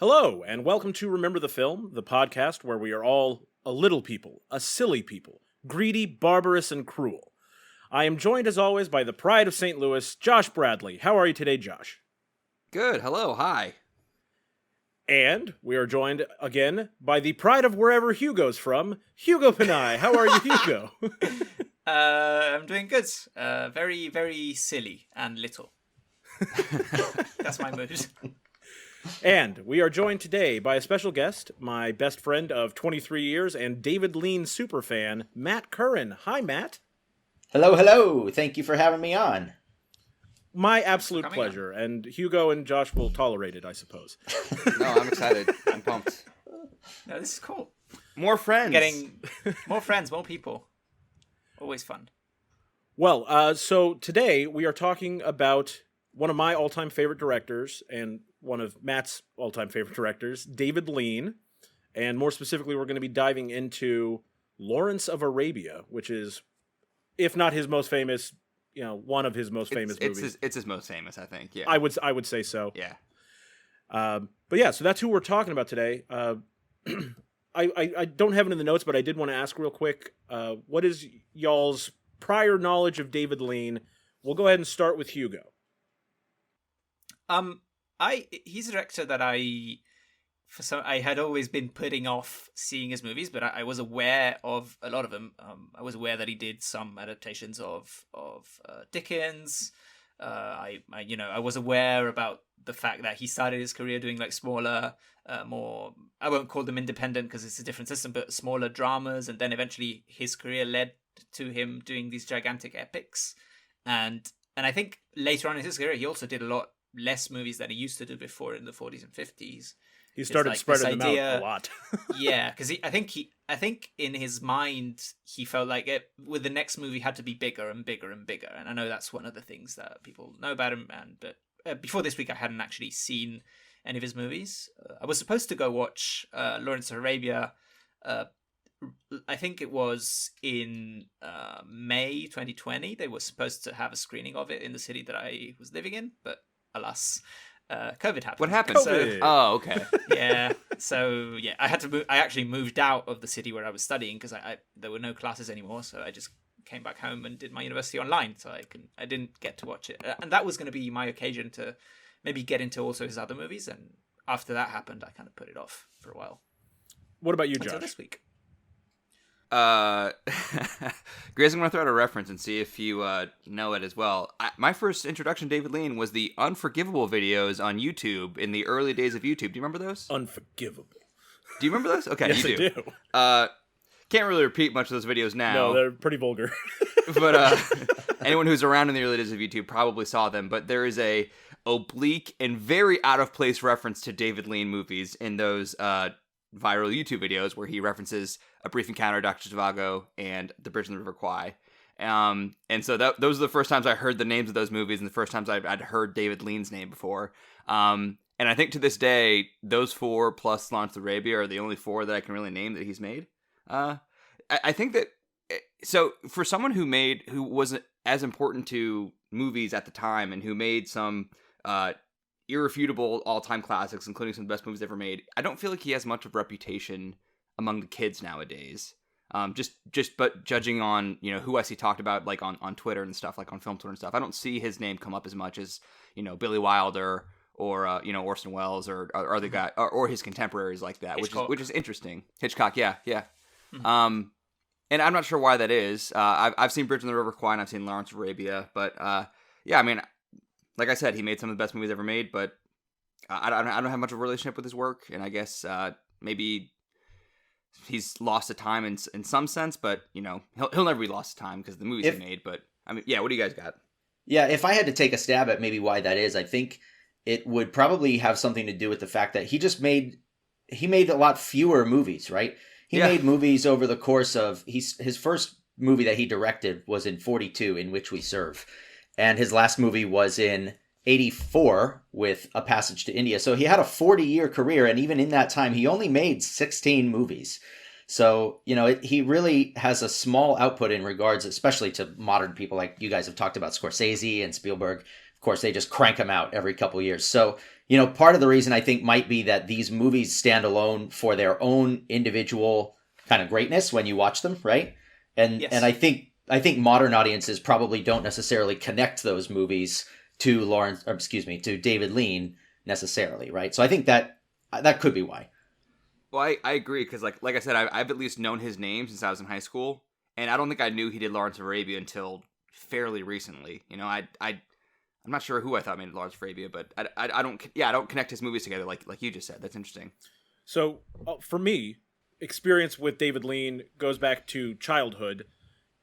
Hello, and welcome to Remember the Film, the podcast where we are all a little people, a silly people, greedy, barbarous, and cruel. I am joined as always by the pride of St. Louis, Josh Bradley. How are you today, Josh? Good. Hello. Hi. And we are joined again by the pride of wherever Hugo's from, Hugo Panay. How are you, Hugo? I'm doing good. Very, very silly and little. That's my mood. And we are joined today by a special guest, my best friend of 23 years and David Lean superfan, Matt Curran. Hi, Matt. Hello, hello. Thank you for having me on. My absolute pleasure. And Hugo and Josh will tolerate it, I suppose. No, I'm excited. I'm pumped. No, this is cool. More friends. Getting more friends, more people. Always fun. Well, so today we are talking about one of my all-time favorite directors and one of Matt's all-time favorite directors, David Lean. And more specifically, we're going to be diving into Lawrence of Arabia, which is, if not his most famous, one of his most famous movies. It's his most famous, I think. Yeah, I would say so. Yeah. But yeah, so that's who we're talking about today. I don't have it in the notes, but I did want to ask real quick, what is y'all's prior knowledge of David Lean? We'll go ahead and start with Hugo. He's a director that I had always been putting off seeing his movies, but I was aware of a lot of them. I was aware that he did some adaptations of Dickens. I was aware about the fact that he started his career doing like smaller, more, I won't call them independent because it's a different system, but smaller dramas, and then eventually his career led to him doing these gigantic epics. And I think later on in his career, he also did a lot less movies than he used to do before in the 40s and 50s. He started spreading them out a lot. Yeah, because I think in his mind he felt like with the next movie had to be bigger and bigger and bigger. And I know that's one of the things that people know about him. But before this week, I hadn't actually seen any of his movies. I was supposed to go watch Lawrence of Arabia. I think it was in May 2020. They were supposed to have a screening of it in the city that I was living in, but alas, COVID happened. What happened? COVID. Oh, okay. Yeah. So yeah, I had to move. I actually moved out of the city where I was studying because there were no classes anymore. So I just came back home and did my university online. So I didn't get to watch it, and that was going to be my occasion to maybe get into also his other movies. And after that happened, I kind of put it off for a while. What about you, Josh? Until this week. Grizz, I'm going to throw out a reference and see if you know it as well. My first introduction to David Lean was the Unforgivable videos on YouTube in the early days of YouTube. Do you remember those? Unforgivable. Do you remember those? Okay, Yes, you do. I do. Can't really repeat much of those videos now. No, they're pretty vulgar. But anyone who's around in the early days of YouTube probably saw them. But there is a oblique and very out of place reference to David Lean movies in those viral YouTube videos where he references A Brief Encounter, Dr. Zhivago, and The Bridge on the River Kwai. And so those are the first times I heard the names of those movies and the first times I'd heard David Lean's name before. And I think to this day, those four plus Lawrence of Arabia are the only four that I can really name that he's made. I think that, so for someone who wasn't as important to movies at the time and who made some irrefutable all-time classics, including some of the best movies ever made, I don't feel like he has much of a reputation among the kids nowadays. But judging on, who I see talked about like on Twitter and stuff, like on film Twitter and stuff, I don't see his name come up as much as, Billy Wilder or Orson Welles or other guy or his contemporaries like that, which is interesting. Hitchcock, yeah. Mm-hmm. And I'm not sure why that is. I've seen Bridge on the River Kwai and I've seen Lawrence of Arabia, but yeah, I mean, like I said, he made some of the best movies ever made, but I don't have much of a relationship with his work, and I guess maybe he's lost to time in some sense, but he'll never be lost to time because of the movies he made. But I mean, yeah, what do you guys got? Yeah, if I had to take a stab at maybe why that is, I think it would probably have something to do with the fact that he made a lot fewer movies, right? He made movies over the course of his first movie that he directed was in 42, In Which We Serve. And his last movie was in 84 with A Passage to India. So he had a 40-year career, and even in that time, he only made 16 movies. So, he really has a small output in regards, especially to modern people like you guys have talked about, Scorsese and Spielberg. Of course, they just crank them out every couple years. So part of the reason I think might be that these movies stand alone for their own individual kind of greatness when you watch them, right? And Yes. and I think modern audiences probably don't necessarily connect those movies to to David Lean necessarily, right? So I think that could be why. Well, I agree because like I said, I've at least known his name since I was in high school, and I don't think I knew he did Lawrence of Arabia until fairly recently. I'm not sure who I thought made Lawrence of Arabia, but I don't connect his movies together like you just said. That's interesting. So for me, experience with David Lean goes back to childhood.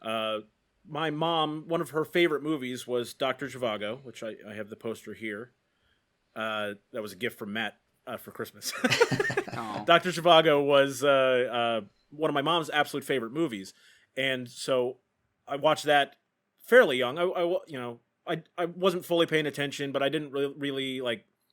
My mom, one of her favorite movies was Dr. Zhivago, which I have the poster here. That was a gift from Matt for Christmas. Dr. Zhivago was one of my mom's absolute favorite movies, and so I watched that fairly young. I wasn't fully paying attention, but I didn't really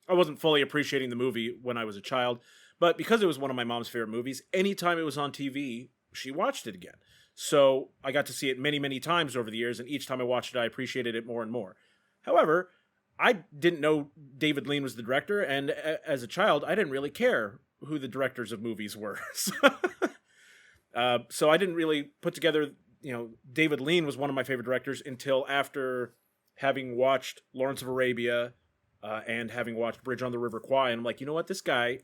I wasn't fully appreciating the movie when I was a child. But because it was one of my mom's favorite movies, anytime it was on TV, she watched it again. So I got to see it many, many times over the years, and each time I watched it, I appreciated it more and more. However, I didn't know David Lean was the director, and as a child, I didn't really care who the directors of movies were. So I didn't really put together, David Lean was one of my favorite directors until after having watched Lawrence of Arabia and having watched Bridge on the River Kwai, and I'm like, you know what, this guy,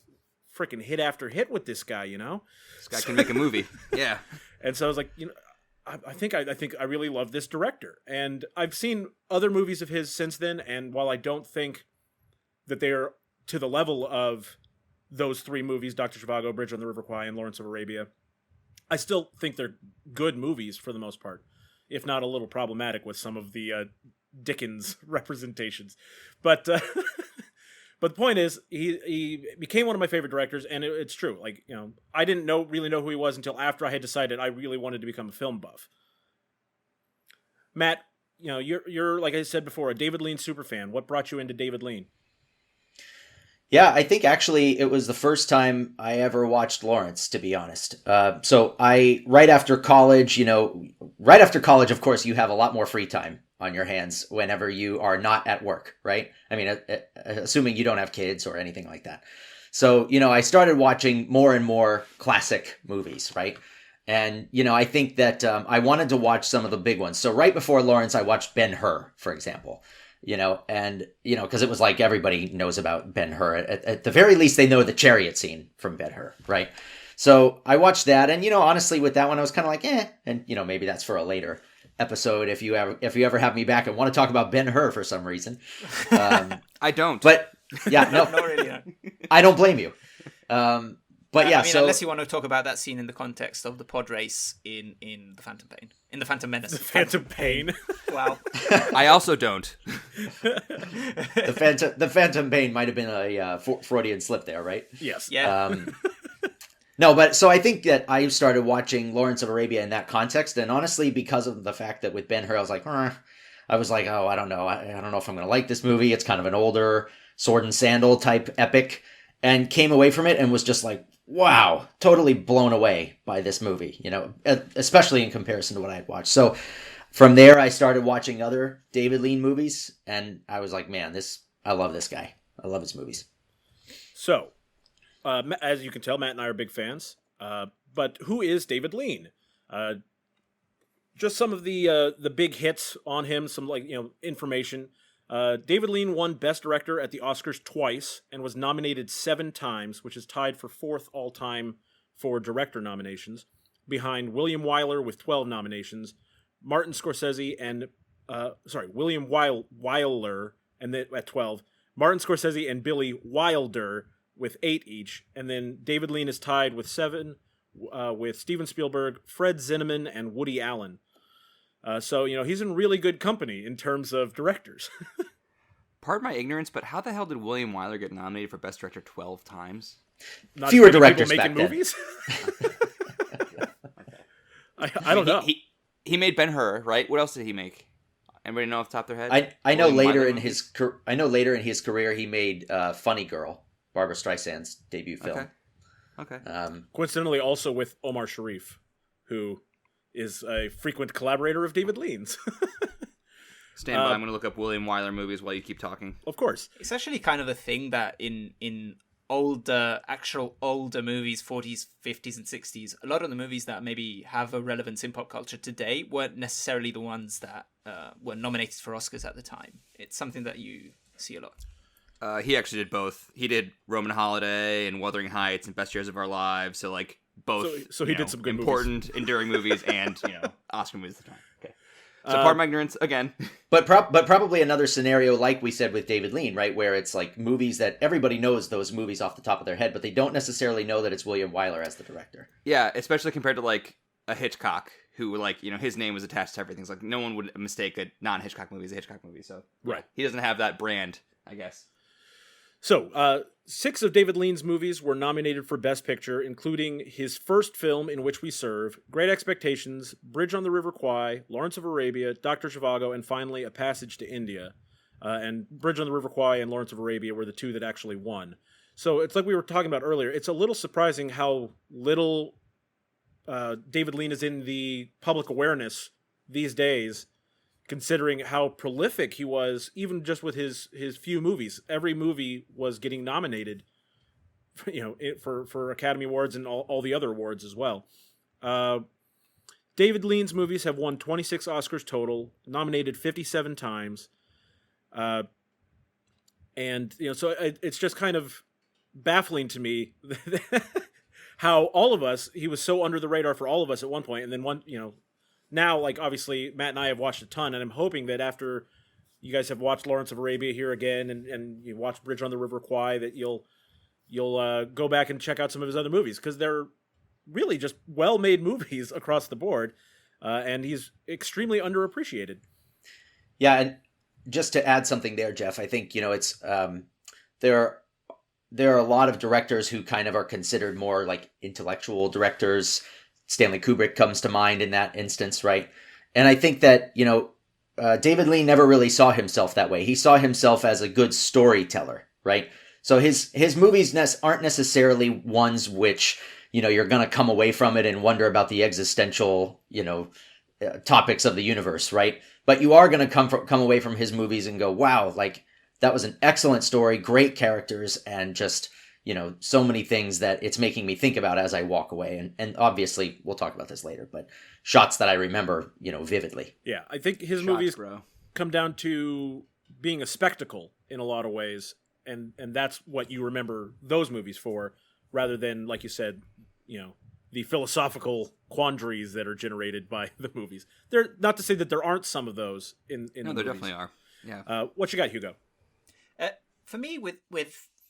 freaking hit after hit with this guy, This guy can make a movie. Yeah. And so I was like, I think I really love this director. And I've seen other movies of his since then, and while I don't think that they're to the level of those three movies, Dr. Zhivago, Bridge on the River Kwai, and Lawrence of Arabia, I still think they're good movies for the most part, if not a little problematic with some of the Dickens representations. But but the point is, he became one of my favorite directors, and it's true. I didn't really know who he was until after I had decided I really wanted to become a film buff. Matt, you're like I said before, a David Lean superfan. What brought you into David Lean? Yeah, I think actually it was the first time I ever watched Lawrence, to be honest. So right after college, of course, you have a lot more free time on your hands whenever you are not at work, right? I mean, assuming you don't have kids or anything like that. So, I started watching more and more classic movies, right? And, I think that I wanted to watch some of the big ones. So right before Lawrence, I watched Ben-Hur, for example. Because it was like everybody knows about Ben-Hur. At the very least, they know the chariot scene from Ben-Hur, right? So I watched that, and honestly, with that one, I was kind of like, and maybe that's for a later episode if you ever have me back and want to talk about Ben-Hur for some reason. I don't. But yeah, no, not really. No. I don't blame you. But yeah, so unless you want to talk about that scene in the context of the pod race in the Phantom Pain, in the Phantom Menace. The Phantom Pain. Wow. I also don't. the Phantom Pain might have been a Freudian slip there, right? Yes. Yeah. No, but so I think that I started watching Lawrence of Arabia in that context, and honestly, because of the fact that with Ben-Hur, I was like, oh, I don't know. I don't know if I'm going to like this movie. It's kind of an older sword and sandal type epic, and came away from it and was just like, wow, totally blown away by this movie, especially in comparison to what I had watched. So from there, I started watching other David Lean movies, and I was like, man, I love this guy. I love his movies. So, as you can tell, Matt and I are big fans. But who is David Lean? Just some of the big hits on him, some information. David Lean won Best Director at the Oscars twice and was nominated 7 times, which is tied for 4th all-time for director nominations, behind William Wyler with 12 nominations, Martin Scorsese and William Wyler and at 12, Martin Scorsese and Billy Wilder with 8 each, and then David Lean is tied with 7 with Steven Spielberg, Fred Zinnemann, and Woody Allen. So he's in really good company in terms of directors. Pardon my ignorance, but how the hell did William Wyler get nominated for Best Director 12 times? Not Fewer as many directors people making back movies. I don't know. He made Ben-Hur, right? What else did he make? Anybody know off the top of their head? I know William later Wyler in movies? his career he made Funny Girl, Barbra Streisand's debut film. Okay. Coincidentally, also with Omar Sharif, who is a frequent collaborator of David Lean's. Stand by. I'm going to look up William Wyler movies while you keep talking. Of course. It's actually kind of a thing that in actual older movies, 40s, 50s, and 60s, a lot of the movies that maybe have a relevance in pop culture today weren't necessarily the ones that were nominated for Oscars at the time. It's something that you see a lot. He actually did both. He did Roman Holiday and Wuthering Heights and Best Years of Our Lives. So like both. So he did some good important, enduring movies and Oscar movies at the time. Okay. So pardon my ignorance again. But probably another scenario like we said with David Lean, right, where it's like movies that everybody knows those movies off the top of their head, but they don't necessarily know that it's William Wyler as the director. Yeah, especially compared to like a Hitchcock, who like his name was attached to everything. It's like no one would mistake a non-Hitchcock movie as a Hitchcock movie. So right, he doesn't have that brand, I guess. So, 6 of David Lean's movies were nominated for Best Picture, including his first film, In Which We Serve, Great Expectations, Bridge on the River Kwai, Lawrence of Arabia, Dr. Zhivago, and finally A Passage to India. And Bridge on the River Kwai and Lawrence of Arabia were the 2 that actually won. So it's like we were talking about earlier. It's a little surprising how little David Lean is in the public awareness these days, considering how prolific he was, even just with his few movies. Every movie was getting nominated, for Academy Awards and all the other awards as well. David Lean's movies have won 26 Oscars total, nominated 57 times. So it's just kind of baffling to me how all of us, he was so under the radar for all of us at one point, and then now, like, obviously, Matt and I have watched a ton, and I'm hoping that after you guys have watched Lawrence of Arabia here again and you watch Bridge on the River Kwai, that you'll go back and check out some of his other movies, because they're really just well-made movies across the board, and he's extremely underappreciated. Yeah, and just to add something there, Jeff, I think, it's there are a lot of directors who kind of are considered more like intellectual directors. Stanley Kubrick comes to mind in that instance, right? And I think that, David Lean never really saw himself that way. He saw himself as a good storyteller, right? So his movies aren't necessarily ones which, you're going to come away from it and wonder about the existential, topics of the universe, right? But you are going to come away from his movies and go, wow, like that was an excellent story, great characters, and just so many things that it's making me think about as I walk away. And obviously, we'll talk about this later, but shots that I remember, vividly. Yeah, I think his movies come down to being a spectacle in a lot of ways, and that's what you remember those movies for, rather than, like you said, the philosophical quandaries that are generated by the movies. They're not to say that there aren't some of those in the movies. There definitely are. Yeah. What you got, Hugo? For me, with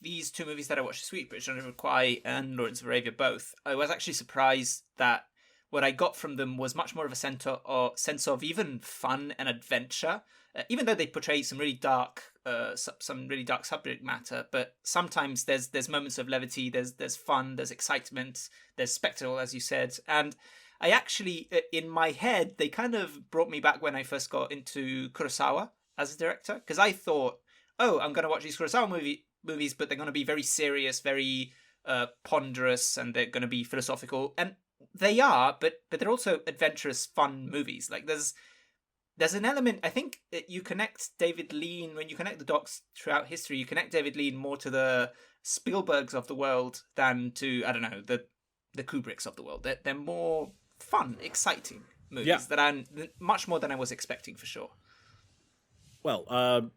these 2 movies that I watched this week, Bridge on the River Kwai and Lawrence of Arabia both, I was actually surprised that what I got from them was much more of a sense of even fun and adventure, even though they portray some really dark subject matter. But sometimes there's moments of levity, there's fun, there's excitement, there's spectacle, as you said. And I actually, in my head, they kind of brought me back when I first got into Kurosawa as a director, because I thought, oh, I'm going to watch these Kurosawa movies, but they're going to be very serious, very ponderous, and they're going to be philosophical. And they are, but they're also adventurous, fun movies. Like there's an element, I think you connect David Lean, when you connect the dots throughout history, you connect David Lean more to the Spielbergs of the world than to, I don't know, the Kubricks of the world. They're more fun, exciting movies that I'm much more than I was expecting, for sure. Well,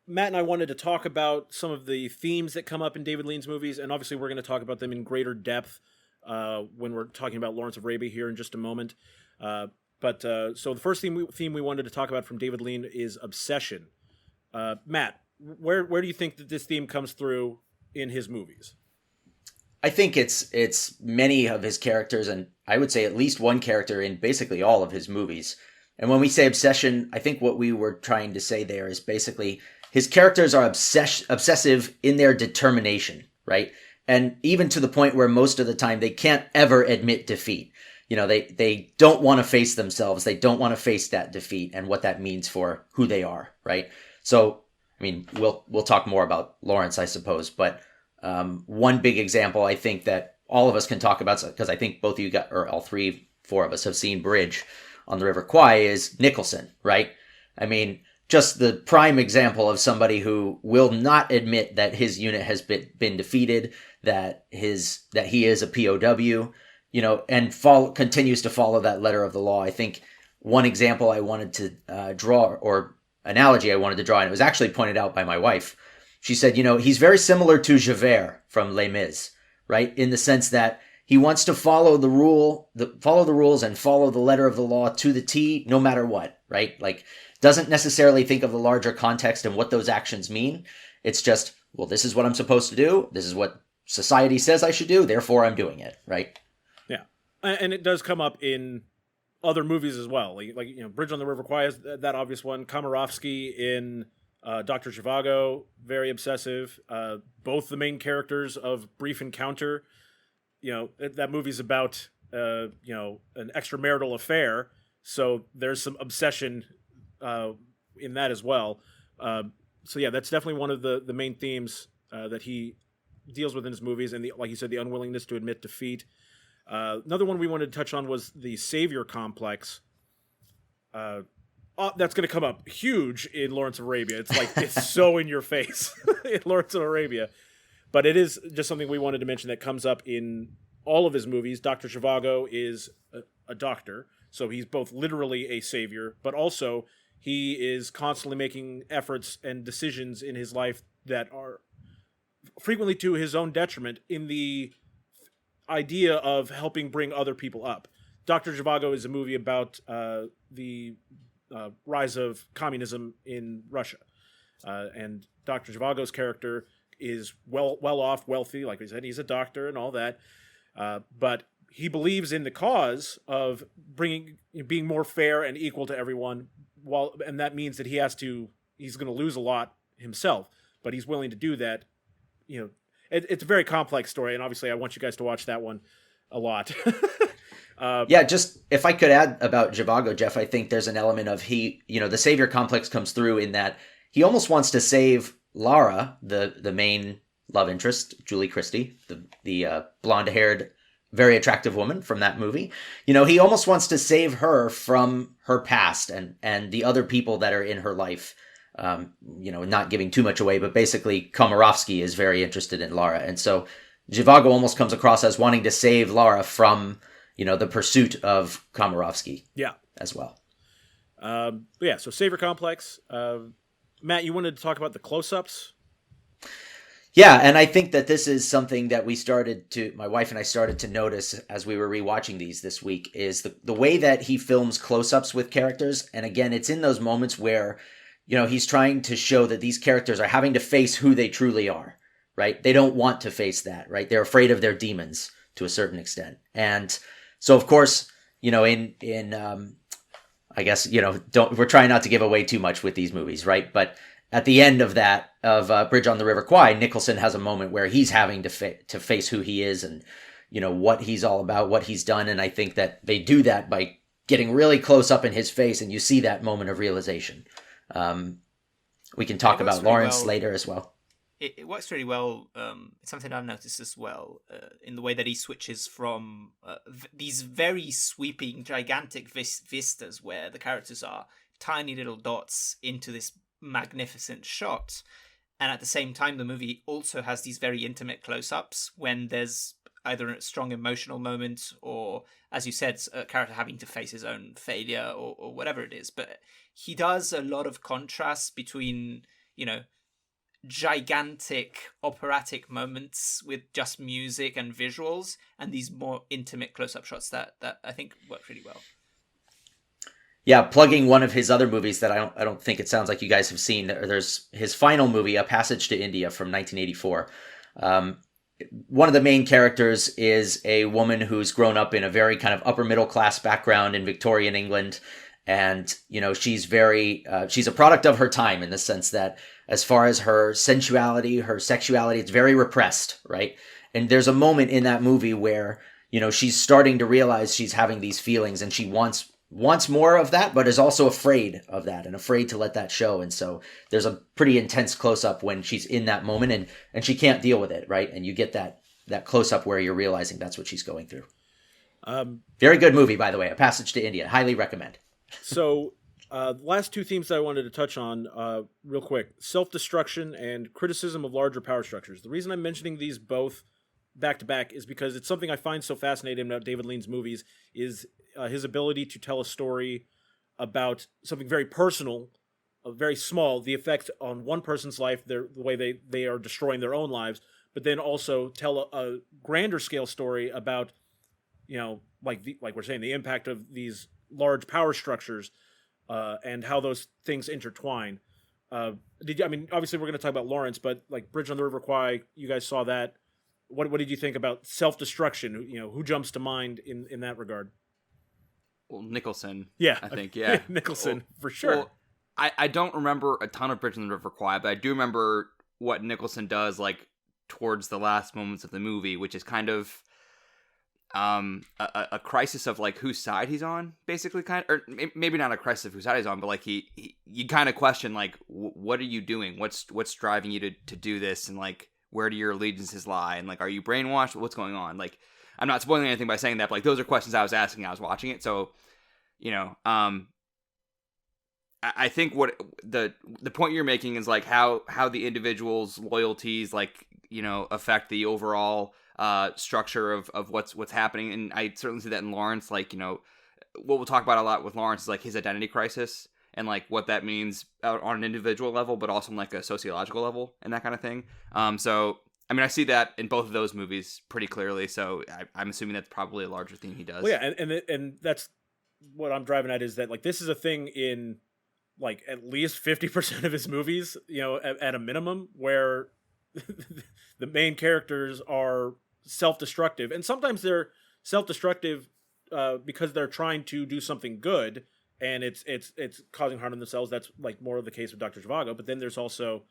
Matt and I wanted to talk about some of the themes that come up in David Lean's movies, and obviously we're going to talk about them in greater depth when we're talking about Lawrence of Arabia here in just a moment. So the first theme we wanted to talk about from David Lean is obsession. Matt, where do you think that this theme comes through in his movies? I think it's many of his characters, and I would say at least one character in basically all of his movies. And when we say obsession, I think what we were trying to say there is basically his characters are obsessive in their determination, right? And even to the point where most of the time they can't ever admit defeat. They don't want to face themselves. They don't want to face that defeat and what that means for who they are, right? So, I mean, we'll talk more about Lawrence, I suppose. But one big example I think that all of us can talk about, because I think both of you all 4 of us have seen Bridge, on the River Kwai is Nicholson, right? I mean, just the prime example of somebody who will not admit that his unit has been defeated, that he is a POW, and continues to follow that letter of the law. I think one example I wanted to draw, or analogy I wanted to draw, and it was actually pointed out by my wife. She said, he's very similar to Javert from Les Mis, right? In the sense that he wants to follow the rules and follow the letter of the law to the T, no matter what, right? Like, doesn't necessarily think of the larger context and what those actions mean. It's just, well, this is what I'm supposed to do. This is what society says I should do. Therefore, I'm doing it, right? Yeah, and it does come up in other movies as well. Like Bridge on the River Kwai is that obvious one. Komarovsky in Dr. Zhivago, very obsessive. Both the main characters of Brief Encounter. That movie's about an extramarital affair, so there's some obsession in that as well. So yeah, that's definitely one of the main themes that he deals with in his movies, and like you said, the unwillingness to admit defeat. Another one we wanted to touch on was the savior complex. That's going to come up huge in Lawrence of Arabia. It's like, it's so in your face in Lawrence of Arabia. But it is just something we wanted to mention that comes up in all of his movies. Dr. Zhivago is a doctor, so he's both literally a savior, but also he is constantly making efforts and decisions in his life that are frequently to his own detriment in the idea of helping bring other people up. Dr. Zhivago is a movie about the rise of communism in Russia. And Dr. Zhivago's character is well off, wealthy, like we said, he's a doctor and all that. But he believes in the cause of being more fair and equal to everyone, and that means that he's going to lose a lot himself, but he's willing to do that. It's a very complex story, and obviously I want you guys to watch that one a lot. Yeah, just if I could add about Zhivago, Jeff, I think there's an element of the savior complex comes through in that he almost wants to save Lara, the main love interest, Julie Christie, the blonde-haired, very attractive woman from that movie. He almost wants to save her from her past and the other people that are in her life. Not giving too much away, but basically Komarovsky is very interested in Lara. And so Zhivago almost comes across as wanting to save Lara from, the pursuit of Komarovsky. Yeah. As well. So savior complex. Matt, you wanted to talk about the close-ups? Yeah, and I think that this is something that my wife and I started to notice as we were rewatching these this week, is the way that he films close-ups with characters. And again, it's in those moments where, he's trying to show that these characters are having to face who they truly are, right? They don't want to face that, right? They're afraid of their demons to a certain extent. And so, of course, I guess, we're trying not to give away too much with these movies, right? But at the end of Bridge on the River Kwai, Nicholson has a moment where he's having to face who he is and, what he's all about, what he's done. And I think that they do that by getting really close up in his face, and you see that moment of realization. We can talk about Lawrence later as well. It works really well. It's something I've noticed as well in the way that he switches from these very sweeping, gigantic vistas where the characters are tiny little dots into this magnificent shot. And at the same time, the movie also has these very intimate close-ups when there's either a strong emotional moment or, as you said, a character having to face his own failure or whatever it is. But he does a lot of contrast between, gigantic operatic moments with just music and visuals and these more intimate close-up shots that I think work really well. Yeah, plugging one of his other movies that I don't think it sounds like you guys have seen. There's his final movie, A Passage to India from 1984. One of the main characters is a woman who's grown up in a very kind of upper middle class background in Victorian England. And, she's she's a product of her time in the sense that as far as her sensuality, her sexuality, it's very repressed, right? And there's a moment in that movie where, she's starting to realize she's having these feelings and she wants more of that, but is also afraid of that and afraid to let that show. And so there's a pretty intense close-up when she's in that moment and she can't deal with it, right? And you get that close-up where you're realizing that's what she's going through. Very good movie, by the way. A Passage to India. Highly recommend. So, last two themes that I wanted to touch on real quick: self-destruction and criticism of larger power structures. The reason I'm mentioning these both back to back is because it's something I find so fascinating about David Lean's movies is his ability to tell a story about something very personal, very small, the effect on one person's life, the way they are destroying their own lives, but then also tell a grander scale story about, like we're saying, the impact of these large power structures and how those things intertwine. Obviously we're going to talk about Lawrence, but like Bridge on the River Kwai, you guys saw that. What did you think about self-destruction? Who jumps to mind in that regard? Well, Nicholson. Yeah, I think, yeah. Nicholson, for sure. Well, I don't remember a ton of Bridge on the River Kwai, but I do remember what Nicholson does, like, towards the last moments of the movie, which is kind of a crisis of, like, whose side he's on, basically, or maybe not a crisis of whose side he's on, but, like, you kind of question, like, what are you doing? What's driving you to do this? And, like, where do your allegiances lie? And, like, are you brainwashed? What's going on? Like, I'm not spoiling anything by saying that, but, like, those are questions I was asking. I was watching it. So, I think what the point you're making is, like, how the individual's loyalties, like, affect the overall structure of what's happening. And I certainly see that in Lawrence. Like, what we'll talk about a lot with Lawrence is, like, his identity crisis and, like, what that means on an individual level, but also on, like, a sociological level and that kind of thing. So, I see that in both of those movies pretty clearly. So I'm assuming that's probably a larger theme he does. Well, yeah, and that's what I'm driving at, is that, like, this is a thing in, like, at least 50% of his movies, at a minimum, where the main characters are self-destructive, and sometimes they're self-destructive because they're trying to do something good, and it's causing harm to themselves. That's, like, more of the case with Dr. Zhivago. But then there's also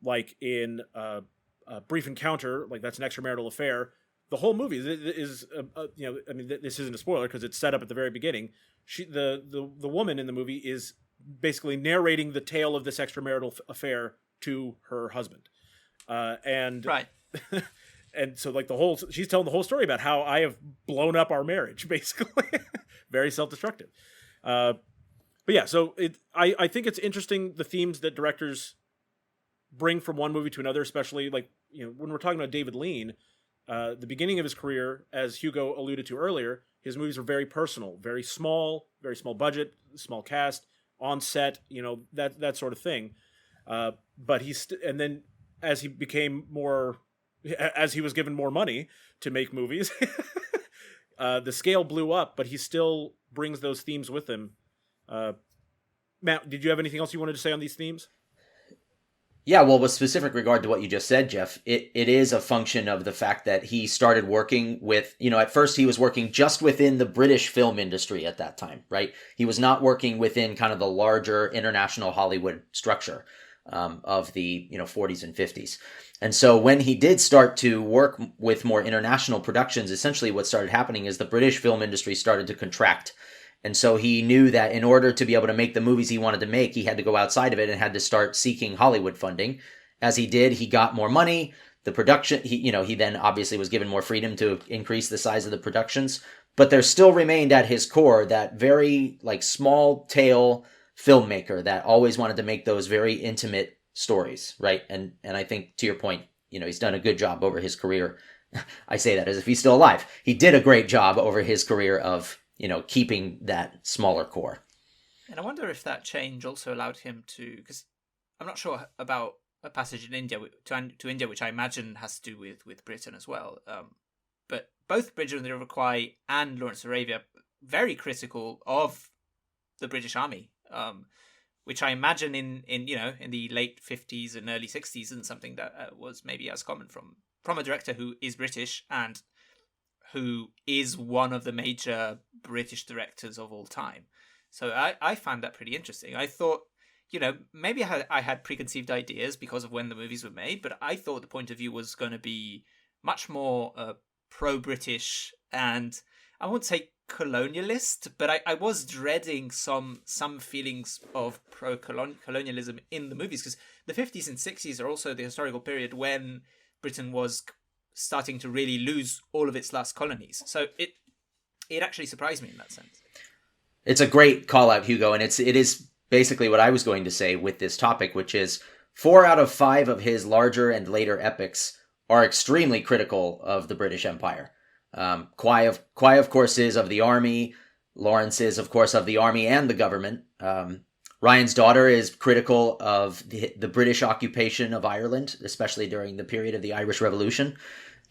like in Brief Encounter, like, that's an extramarital affair. The whole movie is this isn't a spoiler because it's set up at the very beginning. The woman in the movie is basically narrating the tale of this extramarital affair to her husband, and right. And so, like, she's telling the whole story about how I have blown up our marriage, basically. Very self-destructive. But yeah, so I think it's interesting, the themes that directors bring from one movie to another, especially, like, when we're talking about David Lean, the beginning of his career, as Hugo alluded to earlier, his movies were very personal, very small budget, small cast, on set, that sort of thing. But and then as he became more, as he was given more money to make movies, the scale blew up, but he still brings those themes with him. Matt, did you have anything else you wanted to say on these themes? Yeah, well, with specific regard to what you just said, Jeff, it is a function of the fact that he started working with, at first he was working just within the British film industry at that time, right? He was not working within kind of the larger international Hollywood structure of the 40s and 50s. And so when he did start to work with more international productions, essentially what started happening is the British film industry started to contract. And so he knew that in order to be able to make the movies he wanted to make, he had to go outside of it and had to start seeking Hollywood funding. As he did, he got more money. The production, he then obviously was given more freedom to increase the size of the productions. But there still remained at his core that very, like, small tail filmmaker that always wanted to make those very intimate stories, right? And I think, to your point, he's done a good job over his career. I say that as if he's still alive. He did a great job over his career of keeping that smaller core. And I wonder if that change also allowed him to, because I'm not sure about A Passage in India to India, which I imagine has to do with Britain as well. But both Bridge on the River Kwai and Lawrence of Arabia very critical of the British Army, which I imagine in the late 50s and early 60s isn't something that was maybe as common from a director who is British and who is one of the major British directors of all time. So I found that pretty interesting. I thought, maybe I had preconceived ideas because of when the movies were made, but I thought the point of view was going to be much more pro-British and, I won't say colonialist, but I was dreading some feelings of pro-colonialism in the movies, because the 50s and 60s are also the historical period when Britain was starting to really lose all of its last colonies. So it actually surprised me in that sense. It's a great call out, Hugo, and it is basically what I was going to say with this topic, which is 4 out of 5 of his larger and later epics are extremely critical of the British Empire. Quai, of course, is of the army. Lawrence is, of course, of the army and the government. Ryan's Daughter is critical of the British occupation of Ireland, especially during the period of the Irish Revolution.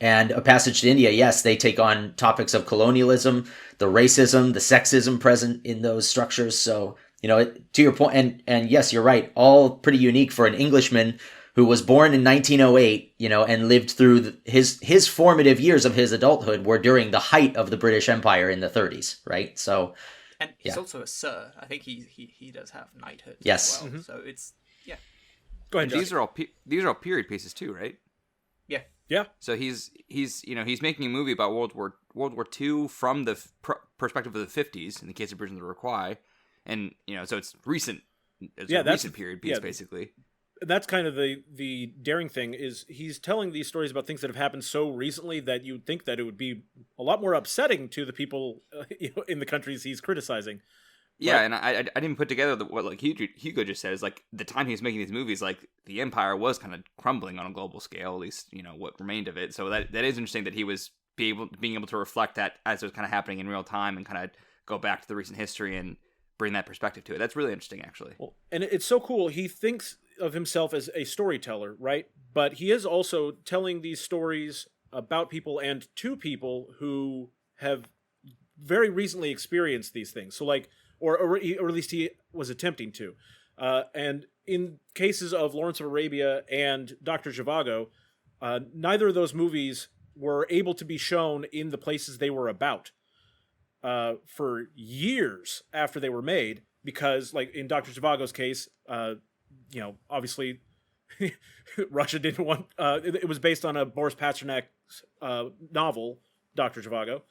And A Passage to India, yes, they take on topics of colonialism, the racism, the sexism present in those structures. So, to your point, and yes, you're right, all pretty unique for an Englishman who was born in 1908, and lived through his formative years of his adulthood were during the height of the British Empire in the 30s, right? So, and he's also a sir. I think he does have knighthood. Yes. As well. Mm-hmm. So it's Go ahead, Josh. These are all period pieces too, right? Yeah. Yeah. So he's making a movie about World War II from the perspective of the 50s in the case of Bridge on the River Kwai, and so it's recent. It's a recent period piece, basically. That's kind of the daring thing, is he's telling these stories about things that have happened so recently that you'd think that it would be a lot more upsetting to the people in the countries he's criticizing. Yeah, and I didn't put together what like Hugo just said is like the time he was making these movies, like the empire was kind of crumbling on a global scale, at least what remained of it. So that is interesting that he was being able to reflect that as it was kind of happening in real time and kind of go back to the recent history and bring that perspective to it. That's really interesting, actually. Well, and it's so cool. He thinks of himself as a storyteller, right? But he is also telling these stories about people and to people who have very recently experienced these things. So like, or at least he was attempting to. And in cases of Lawrence of Arabia and Dr. Zhivago, neither of those movies were able to be shown in the places they were about for years after they were made, because like in Dr. Zhivago's case, obviously Russia didn't want, it was based on a Boris Pasternak's novel, Dr. Zhivago.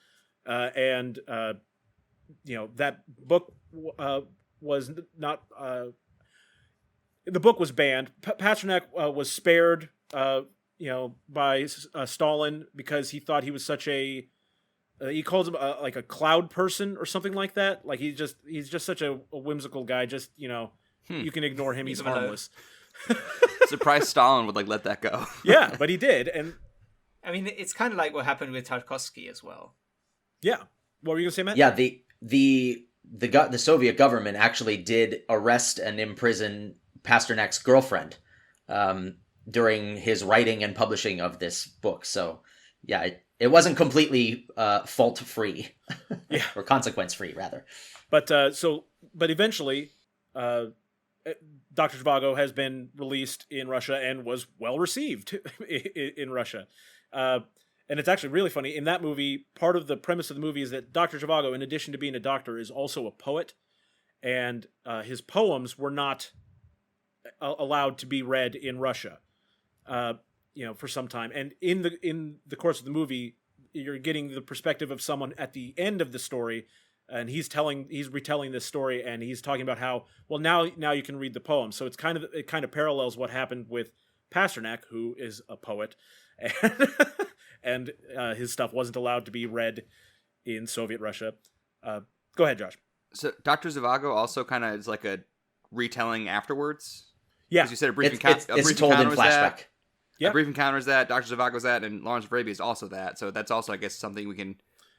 And that book was not, the book was banned. Pasternak was spared, by Stalin because he thought he was such a, he calls him like a cloud person or something like that. Like he's just such a whimsical guy. Just, you can ignore him. He's harmless. Surprised Stalin would let that go. Yeah, but he did. And I mean, it's kind of like what happened with Tarkovsky as well. Yeah. What were you gonna say, Matt? Yeah, the Soviet government actually did arrest and imprison Pasternak's girlfriend during his writing and publishing of this book. So, yeah, it wasn't completely fault-free, yeah, or consequence-free, rather. But eventually, Dr. Zhivago has been released in Russia and was well received in Russia. And it's actually really funny. In that movie, part of the premise of the movie is that Dr. Zhivago, in addition to being a doctor, is also a poet. And his poems were not allowed to be read in Russia, for some time. And in the course of the movie, you're getting the perspective of someone at the end of the story, and he's retelling this story, and he's talking about how, well, now you can read the poem. So it kind of parallels what happened with Pasternak, who is a poet, and his stuff wasn't allowed to be read in Soviet Russia. Go ahead, Josh. So Dr. Zhivago also kind of is like a retelling afterwards. Yeah, as you said, a brief it's told in flashback. Yeah. A Brief Encounter is that. Dr. Zhivago's that, and Lawrence of Arabia is also that. So that's also, I guess, something we can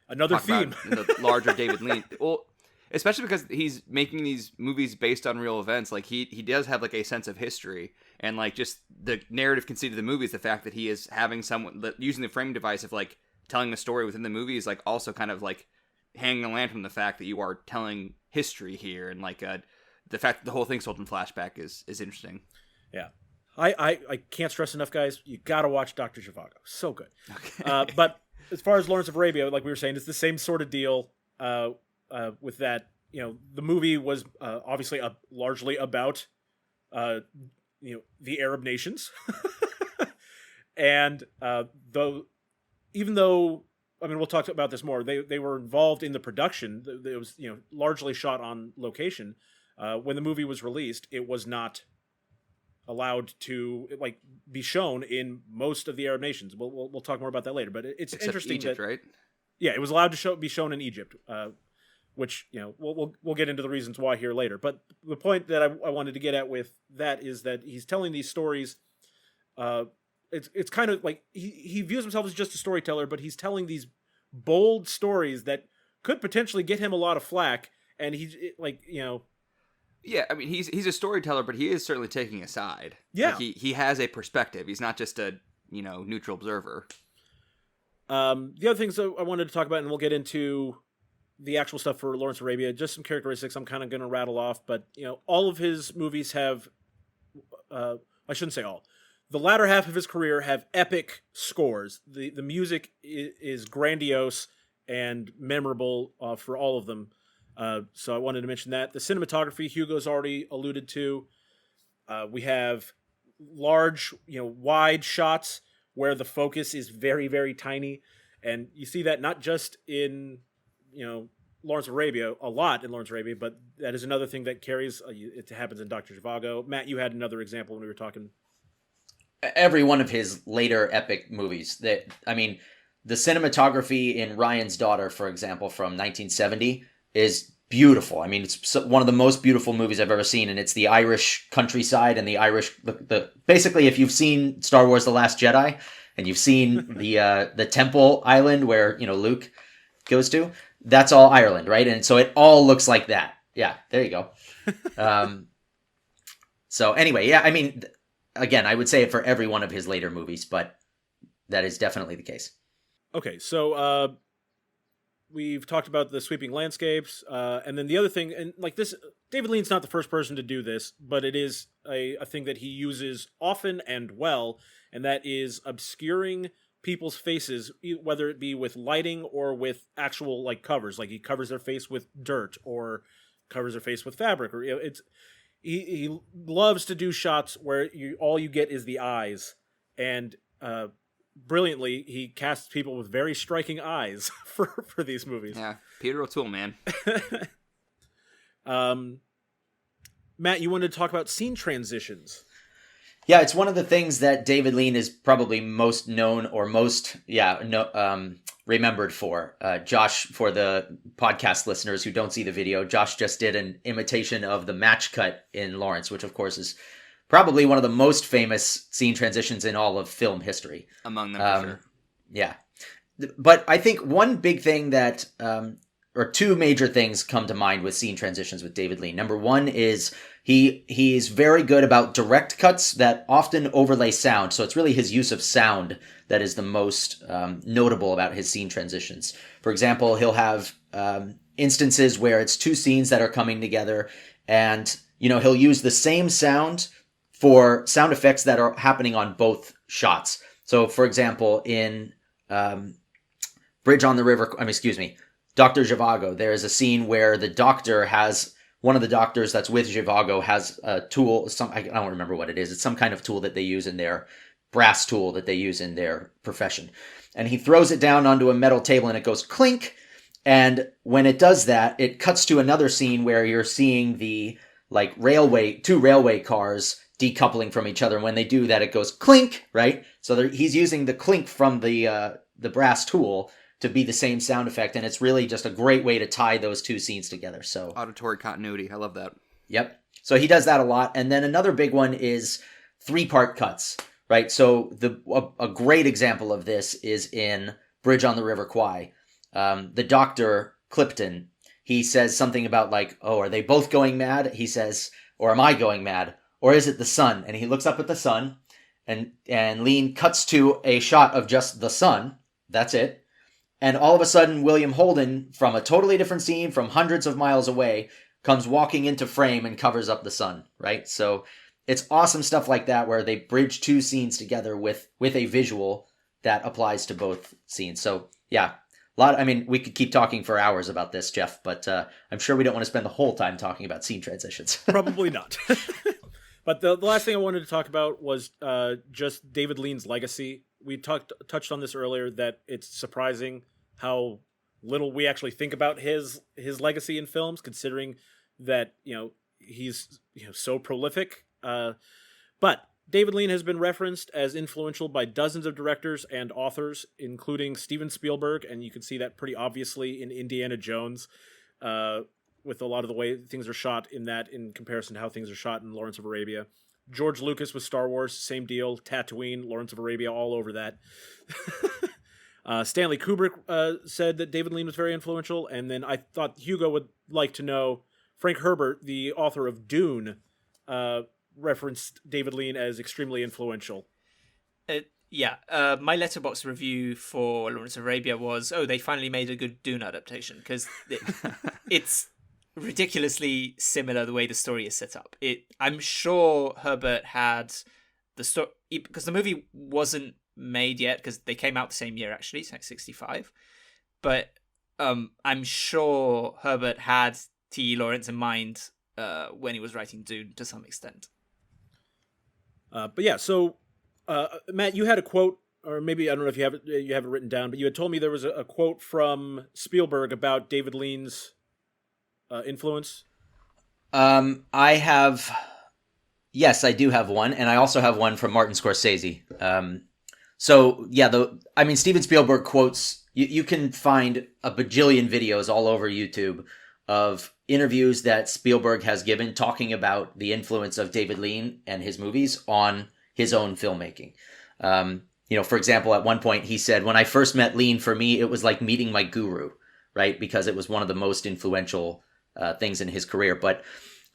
another talk theme about in the larger David Lean. Well, especially because he's making these movies based on real events. Like he does have like a sense of history, and like just the narrative conceit of the movie is the fact that he is having someone using the framing device of like telling the story within the movie is like also kind of like hanging a lantern on the fact that you are telling history here, and like the fact that the whole thing's told in flashback is interesting. Yeah. I can't stress enough, guys. You gotta watch Dr. Zhivago. So good. Okay. But as far as Lawrence of Arabia, like we were saying, it's the same sort of deal. With that, the movie was obviously largely about, the Arab nations, and even though I mean we'll talk about this more, they were involved in the production. It was largely shot on location. When the movie was released, it was not allowed to like be shown in most of the Arab nations. We'll talk more about that later. But it's Except interesting Egypt, that right? yeah, it was allowed to be shown in Egypt, which we'll get into the reasons why here later. But the point that I wanted to get at with that is that he's telling these stories. It's kind of like he views himself as just a storyteller, but he's telling these bold stories that could potentially get him a lot of flack. And he's like, Yeah, I mean, he's a storyteller, but he is certainly taking a side. Yeah. Like he has a perspective. He's not just a, neutral observer. The other things that I wanted to talk about, and we'll get into the actual stuff for Lawrence of Arabia, just some characteristics I'm kind of going to rattle off, but, all of his movies have, I shouldn't say all, the latter half of his career have epic scores. The music is grandiose and memorable for all of them. So I wanted to mention that. The cinematography, Hugo's already alluded to. We have large, wide shots where the focus is very, very tiny. And you see that not just in, Lawrence of Arabia, a lot in Lawrence of Arabia, but that is another thing that carries, it happens in Dr. Zhivago. Matt, you had another example when we were talking. Every one of his later epic movies the cinematography in Ryan's Daughter, for example, from 1970 is beautiful. I mean, it's one of the most beautiful movies I've ever seen, and it's the Irish countryside and the Irish basically, if you've seen Star Wars: The Last Jedi and you've seen the Temple Island where Luke goes to, that's all Ireland, right? And so it all looks like that. Yeah, there you go. So anyway, yeah, I mean, again, I would say it for every one of his later movies, but that is definitely the case. Okay, so we've talked about the sweeping landscapes, and then the other thing, and like this, David Lean's not the first person to do this, but it is a thing that he uses often and well, and that is obscuring people's faces, whether it be with lighting or with actual like covers. Like he covers their face with dirt or covers their face with fabric, or he loves to do shots where all you get is the eyes, and brilliantly he casts people with very striking eyes for these movies. Yeah, Peter O'Toole, man. Matt, you wanted to talk about scene transitions. Yeah, it's one of the things that David Lean is probably most known or most remembered for. Josh, for the podcast listeners who don't see the video, Josh just did an imitation of the match cut in Lawrence, which of course is probably one of the most famous scene transitions in all of film history. Among them, for sure. Yeah. But I think one big thing that, or two major things come to mind with scene transitions with David Lean. Number one is he's very good about direct cuts that often overlay sound. So it's really his use of sound that is the most notable about his scene transitions. For example, he'll have instances where it's two scenes that are coming together, and he'll use the same sound for sound effects that are happening on both shots. So, for example, in Bridge on the River, Dr. Zhivago, there is a scene where the doctor has, one of the doctors that's with Zhivago has a tool, I don't remember what it is. It's some kind of tool that they use in their, brass tool that they use in their profession. And he throws it down onto a metal table and it goes clink. And when it does that, it cuts to another scene where you're seeing the two railway cars decoupling from each other. And when they do that, it goes clink, right? So he's using the clink from the brass tool to be the same sound effect, and it's really just a great way to tie those two scenes together. So auditory continuity, I love that. Yep. So he does that a lot, and then another big one is 3-part cuts, right? So a great example of this is in Bridge on the River Kwai. The doctor Clipton, he says something about are they both going mad? He says, or am I going mad? Or is it the sun? And he looks up at the sun, and Lean cuts to a shot of just the sun. That's it. And all of a sudden, William Holden, from a totally different scene, from hundreds of miles away, comes walking into frame and covers up the sun, right? So it's awesome stuff like that where they bridge two scenes together with a visual that applies to both scenes. So yeah, we could keep talking for hours about this, Jeff, but I'm sure we don't want to spend the whole time talking about scene transitions. Probably not. But the last thing I wanted to talk about was just David Lean's legacy. We touched on this earlier, that it's surprising how little we actually think about his legacy in films, considering that he's so prolific. But David Lean has been referenced as influential by dozens of directors and authors, including Steven Spielberg, and you can see that pretty obviously in Indiana Jones, with a lot of the way things are shot in that in comparison to how things are shot in Lawrence of Arabia. George Lucas with Star Wars, same deal. Tatooine, Lawrence of Arabia, all over that. Stanley Kubrick said that David Lean was very influential, and then I thought Hugo would like to know Frank Herbert, the author of Dune, referenced David Lean as extremely influential. My letterboxd review for Lawrence of Arabia was, they finally made a good Dune adaptation, because it's ridiculously similar the way the story is set up. I'm sure Herbert had the story, because the movie wasn't made yet, because they came out the same year, actually, it's like 65. But I'm sure Herbert had T.E. Lawrence in mind when he was writing Dune to some extent. So Matt, you had a quote, or maybe I don't know if you have it written down, but you had told me there was a quote from Spielberg about David Lean's influence. Yes, I do have one, and I also have one from Martin Scorsese. Steven Spielberg quotes. You can find a bajillion videos all over YouTube of interviews that Spielberg has given talking about the influence of David Lean and his movies on his own filmmaking. For example, at one point he said, "When I first met Lean, for me, it was like meeting my guru," right? Because it was one of the most influential things in his career.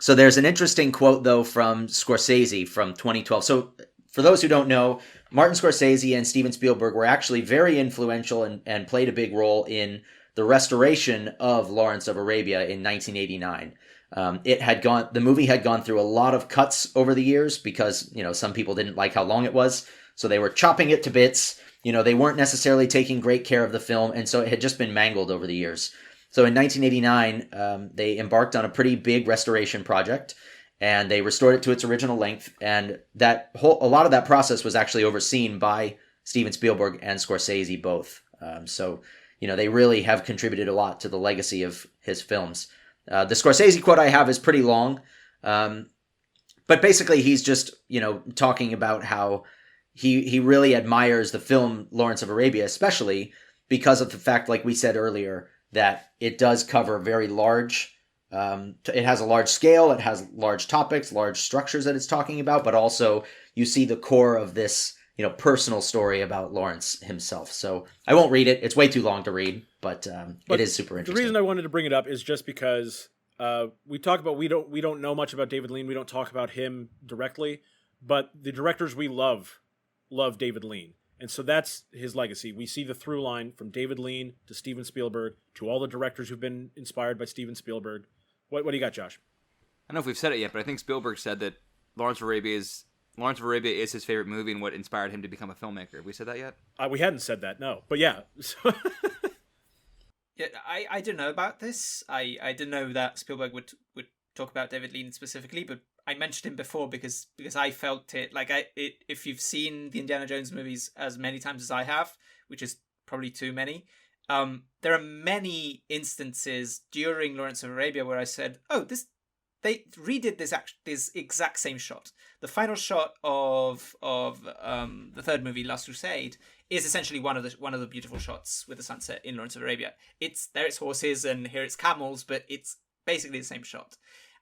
So there's an interesting quote, though, from Scorsese from 2012. So for those who don't know, Martin Scorsese and Steven Spielberg were actually very influential and played a big role in the restoration of Lawrence of Arabia in 1989. The movie had gone through a lot of cuts over the years because, some people didn't like how long it was. So they were chopping it to bits. They weren't necessarily taking great care of the film. And so it had just been mangled over the years. So in 1989, they embarked on a pretty big restoration project, and they restored it to its original length. And a lot of that process was actually overseen by Steven Spielberg and Scorsese both. They really have contributed a lot to the legacy of his films. The Scorsese quote I have is pretty long, but basically he's just, talking about how he really admires the film Lawrence of Arabia, especially because of the fact, like we said earlier, that it does cover very large, it has a large scale, it has large topics, large structures that it's talking about, but also you see the core of this, personal story about Lawrence himself. So I won't read it. It's way too long to read, but it is super interesting. The reason I wanted to bring it up is just because we talk about, we don't know much about David Lean. We don't talk about him directly, but the directors we love David Lean. And so that's his legacy. We see the through line from David Lean to Steven Spielberg to all the directors who've been inspired by Steven Spielberg. What do you got, Josh? I don't know if we've said it yet, but I think Spielberg said that Lawrence of Arabia is his favorite movie and what inspired him to become a filmmaker. Have we said that yet? We hadn't said that, no. But yeah. Yeah, I don't know about this. I didn't know that Spielberg would talk about David Lean specifically, but I mentioned him before because I felt it. If you've seen the Indiana Jones movies as many times as I have, which is probably too many, there are many instances during Lawrence of Arabia where I said, they redid this exact same shot. The final shot of the third movie, Last Crusade, is essentially one of the beautiful shots with the sunset in Lawrence of Arabia. It's horses and here it's camels, but it's basically the same shot.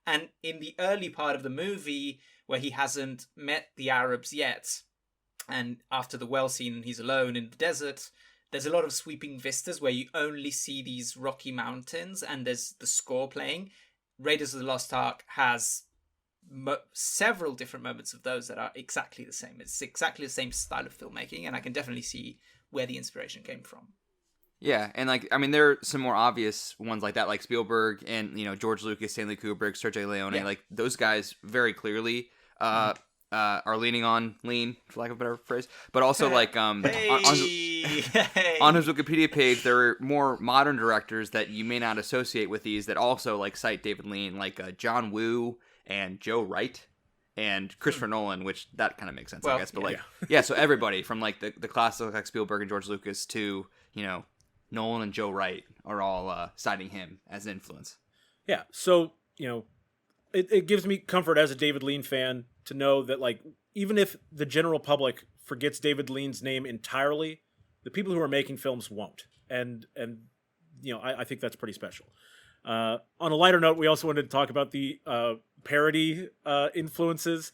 And in the early part of the movie, where he hasn't met the Arabs yet, and after the well scene, he's alone in the desert, there's a lot of sweeping vistas where you only see these rocky mountains, and there's the score playing. Raiders of the Lost Ark has several different moments of those that are exactly the same. It's exactly the same style of filmmaking, and I can definitely see where the inspiration came from. Yeah, and there are some more obvious ones like that, like Spielberg and George Lucas, Stanley Kubrick, Sergio Leone. Yeah. Like those guys very clearly are leaning on Lean, for lack of a better phrase. But also on his Wikipedia page, there are more modern directors that you may not associate with these that also cite David Lean, like John Woo and Joe Wright and Christopher Nolan, which that kind of makes sense, I guess. But so everybody from the classics like Spielberg and George Lucas to Nolan and Joe Wright are all citing him as an influence. Yeah, so it gives me comfort as a David Lean fan to know that even if the general public forgets David Lean's name entirely, the people who are making films won't. And I think that's pretty special. On a lighter note, we also wanted to talk about the parody influences.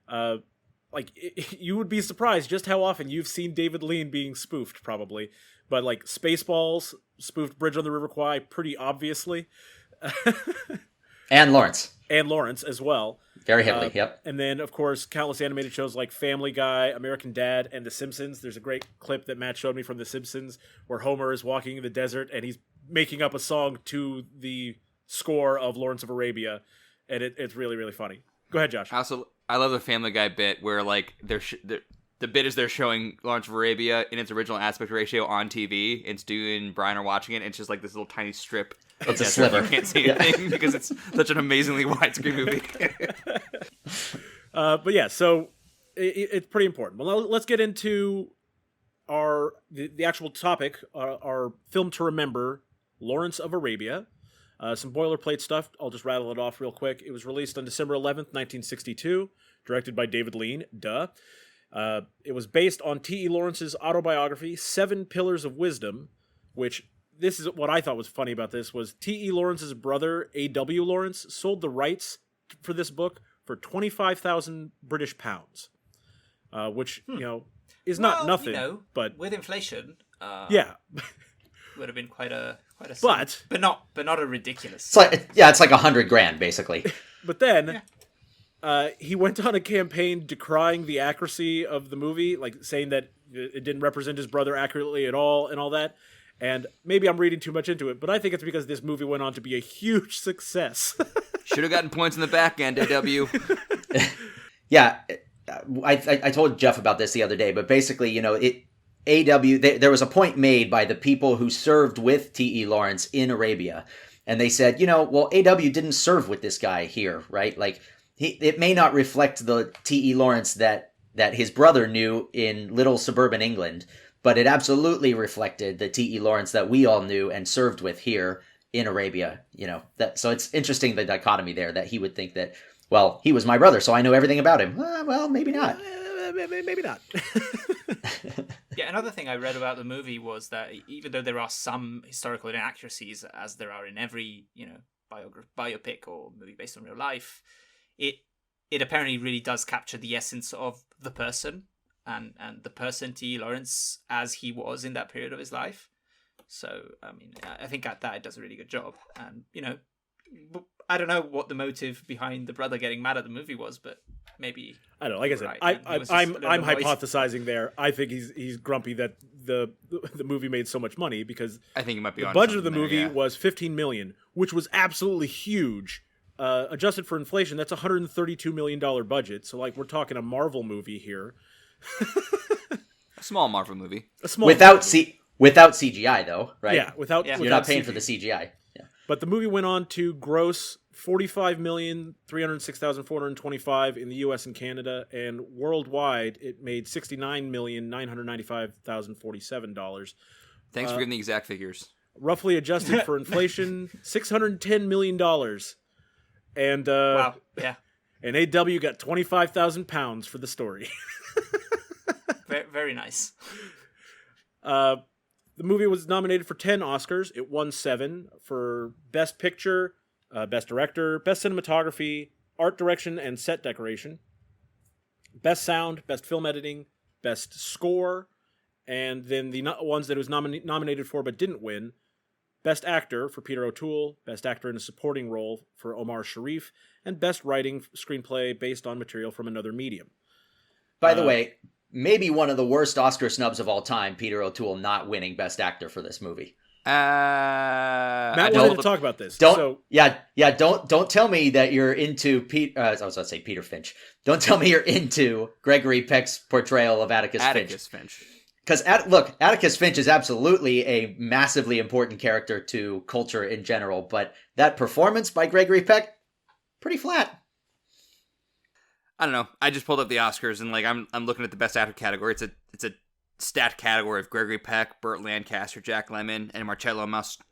You would be surprised just how often you've seen David Lean being spoofed, probably. But like Spaceballs spoofed Bridge on the River Kwai pretty obviously. And Lawrence. And Lawrence as well. Very heavily, yep. And then, of course, countless animated shows like Family Guy, American Dad, and The Simpsons. There's a great clip that Matt showed me from The Simpsons where Homer is walking in the desert and he's making up a song to the score of Lawrence of Arabia. And it's really, really funny. Go ahead, Josh. I love the Family Guy bit where like the bit is they're showing Lawrence of Arabia in its original aspect ratio on TV. And Stu and Brian are watching it. And it's just like this little tiny strip. It's a sliver. You can't see anything because it's such an amazingly widescreen movie. But yeah, so it's pretty important. Well, let's get into the actual topic, our film to remember, Lawrence of Arabia. Some boilerplate stuff. I'll just rattle it off real quick. It was released on December 11th, 1962, directed by David Lean. Duh. It was based on T.E. Lawrence's autobiography, 7 Pillars of Wisdom, which... This is what I thought was funny about this was T.E. Lawrence's brother, A.W. Lawrence, sold the rights for this book for 25,000 British pounds, which, is not nothing. But with inflation, yeah, would have been quite a but sum. but not a ridiculous. It's like $100,000 basically. But then he went on a campaign decrying the accuracy of the movie, like saying that it didn't represent his brother accurately at all and all that. And maybe I'm reading too much into it, but I think it's because this movie went on to be a huge success. Should have gotten points in the back end, AW. Yeah, I told Jeff about this the other day, but basically, there was a point made by the people who served with T.E. Lawrence in Arabia, and they said, well, A.W. didn't serve with this guy here, right? Like, it may not reflect the T.E. Lawrence that his brother knew in little suburban England, but it absolutely reflected the T.E. Lawrence that we all knew and served with here in Arabia. So it's interesting, the dichotomy there, that he would think that, well, he was my brother, so I know everything about him. Well, maybe not. Maybe not. Yeah, another thing I read about the movie was that even though there are some historical inaccuracies, as there are in every biopic or movie based on real life, it apparently really does capture the essence of the person. And the person T.E. Lawrence as he was in that period of his life. So, I mean, I think at that it does a really good job. And, I don't know what the motive behind the brother getting mad at the movie was, but maybe... I don't know. Like I said, right. I'm hypothesizing there. I think he's grumpy that the movie made so much money because I think it might be the budget of the movie was $15 million, which was absolutely huge. Adjusted for inflation, that's a $132 million budget. So, like, we're talking a Marvel movie here. A small Marvel movie. Without CGI though, right? Yeah, without you're not paying for the CGI. Yeah. But the movie went on to gross $45,306,425 in the US and Canada, and worldwide it made $69,995,047. Thanks for giving the exact figures. Roughly adjusted for inflation, $610 million. And wow, yeah. And AW got 25,000 pounds for the story. Very nice. The movie was nominated for 10 Oscars. It won 7 for Best Picture, Best Director, Best Cinematography, Art Direction and Set Decoration, Best Sound, Best Film Editing, Best Score, and then the ones that it was nominated for but didn't win, Best Actor for Peter O'Toole, Best Actor in a Supporting Role for Omar Sharif, and Best Writing Screenplay based on material from another medium. By the way, maybe one of the worst Oscar snubs of all time, Peter O'Toole not winning Best Actor for this movie. Matt wanted to talk about this. Don't tell me that you're into I was about to say Peter Finch. Don't tell me you're into Gregory Peck's portrayal of Atticus Finch. Because Atticus Finch is absolutely a massively important character to culture in general, but that performance by Gregory Peck, pretty flat. I don't know. I just pulled up the Oscars and I'm looking at the Best Actor category. It's a stat category of Gregory Peck, Burt Lancaster, Jack Lemmon, and Marcello Marcello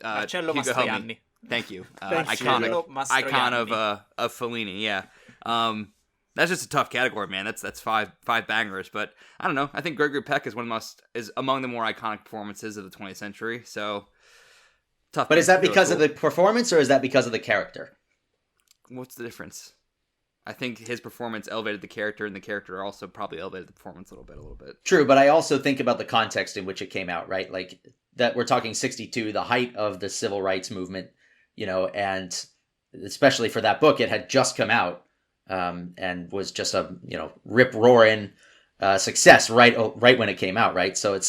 Hugo Mastroianni. Thank you. Icon Icon of Fellini. Yeah. That's just a tough category, man. That's five bangers, but I don't know. I think Gregory Peck is among the more iconic performances of the 20th century. So tough. But is that because of the performance, or is that because of the character? What's the difference? I think his performance elevated the character, and the character also probably elevated the performance a little bit. True, but I also think about the context in which it came out, right? Like that we're talking 62, the height of the civil rights movement, and especially for that book, it had just come out. And was just a rip roaring success right when it came out, right? So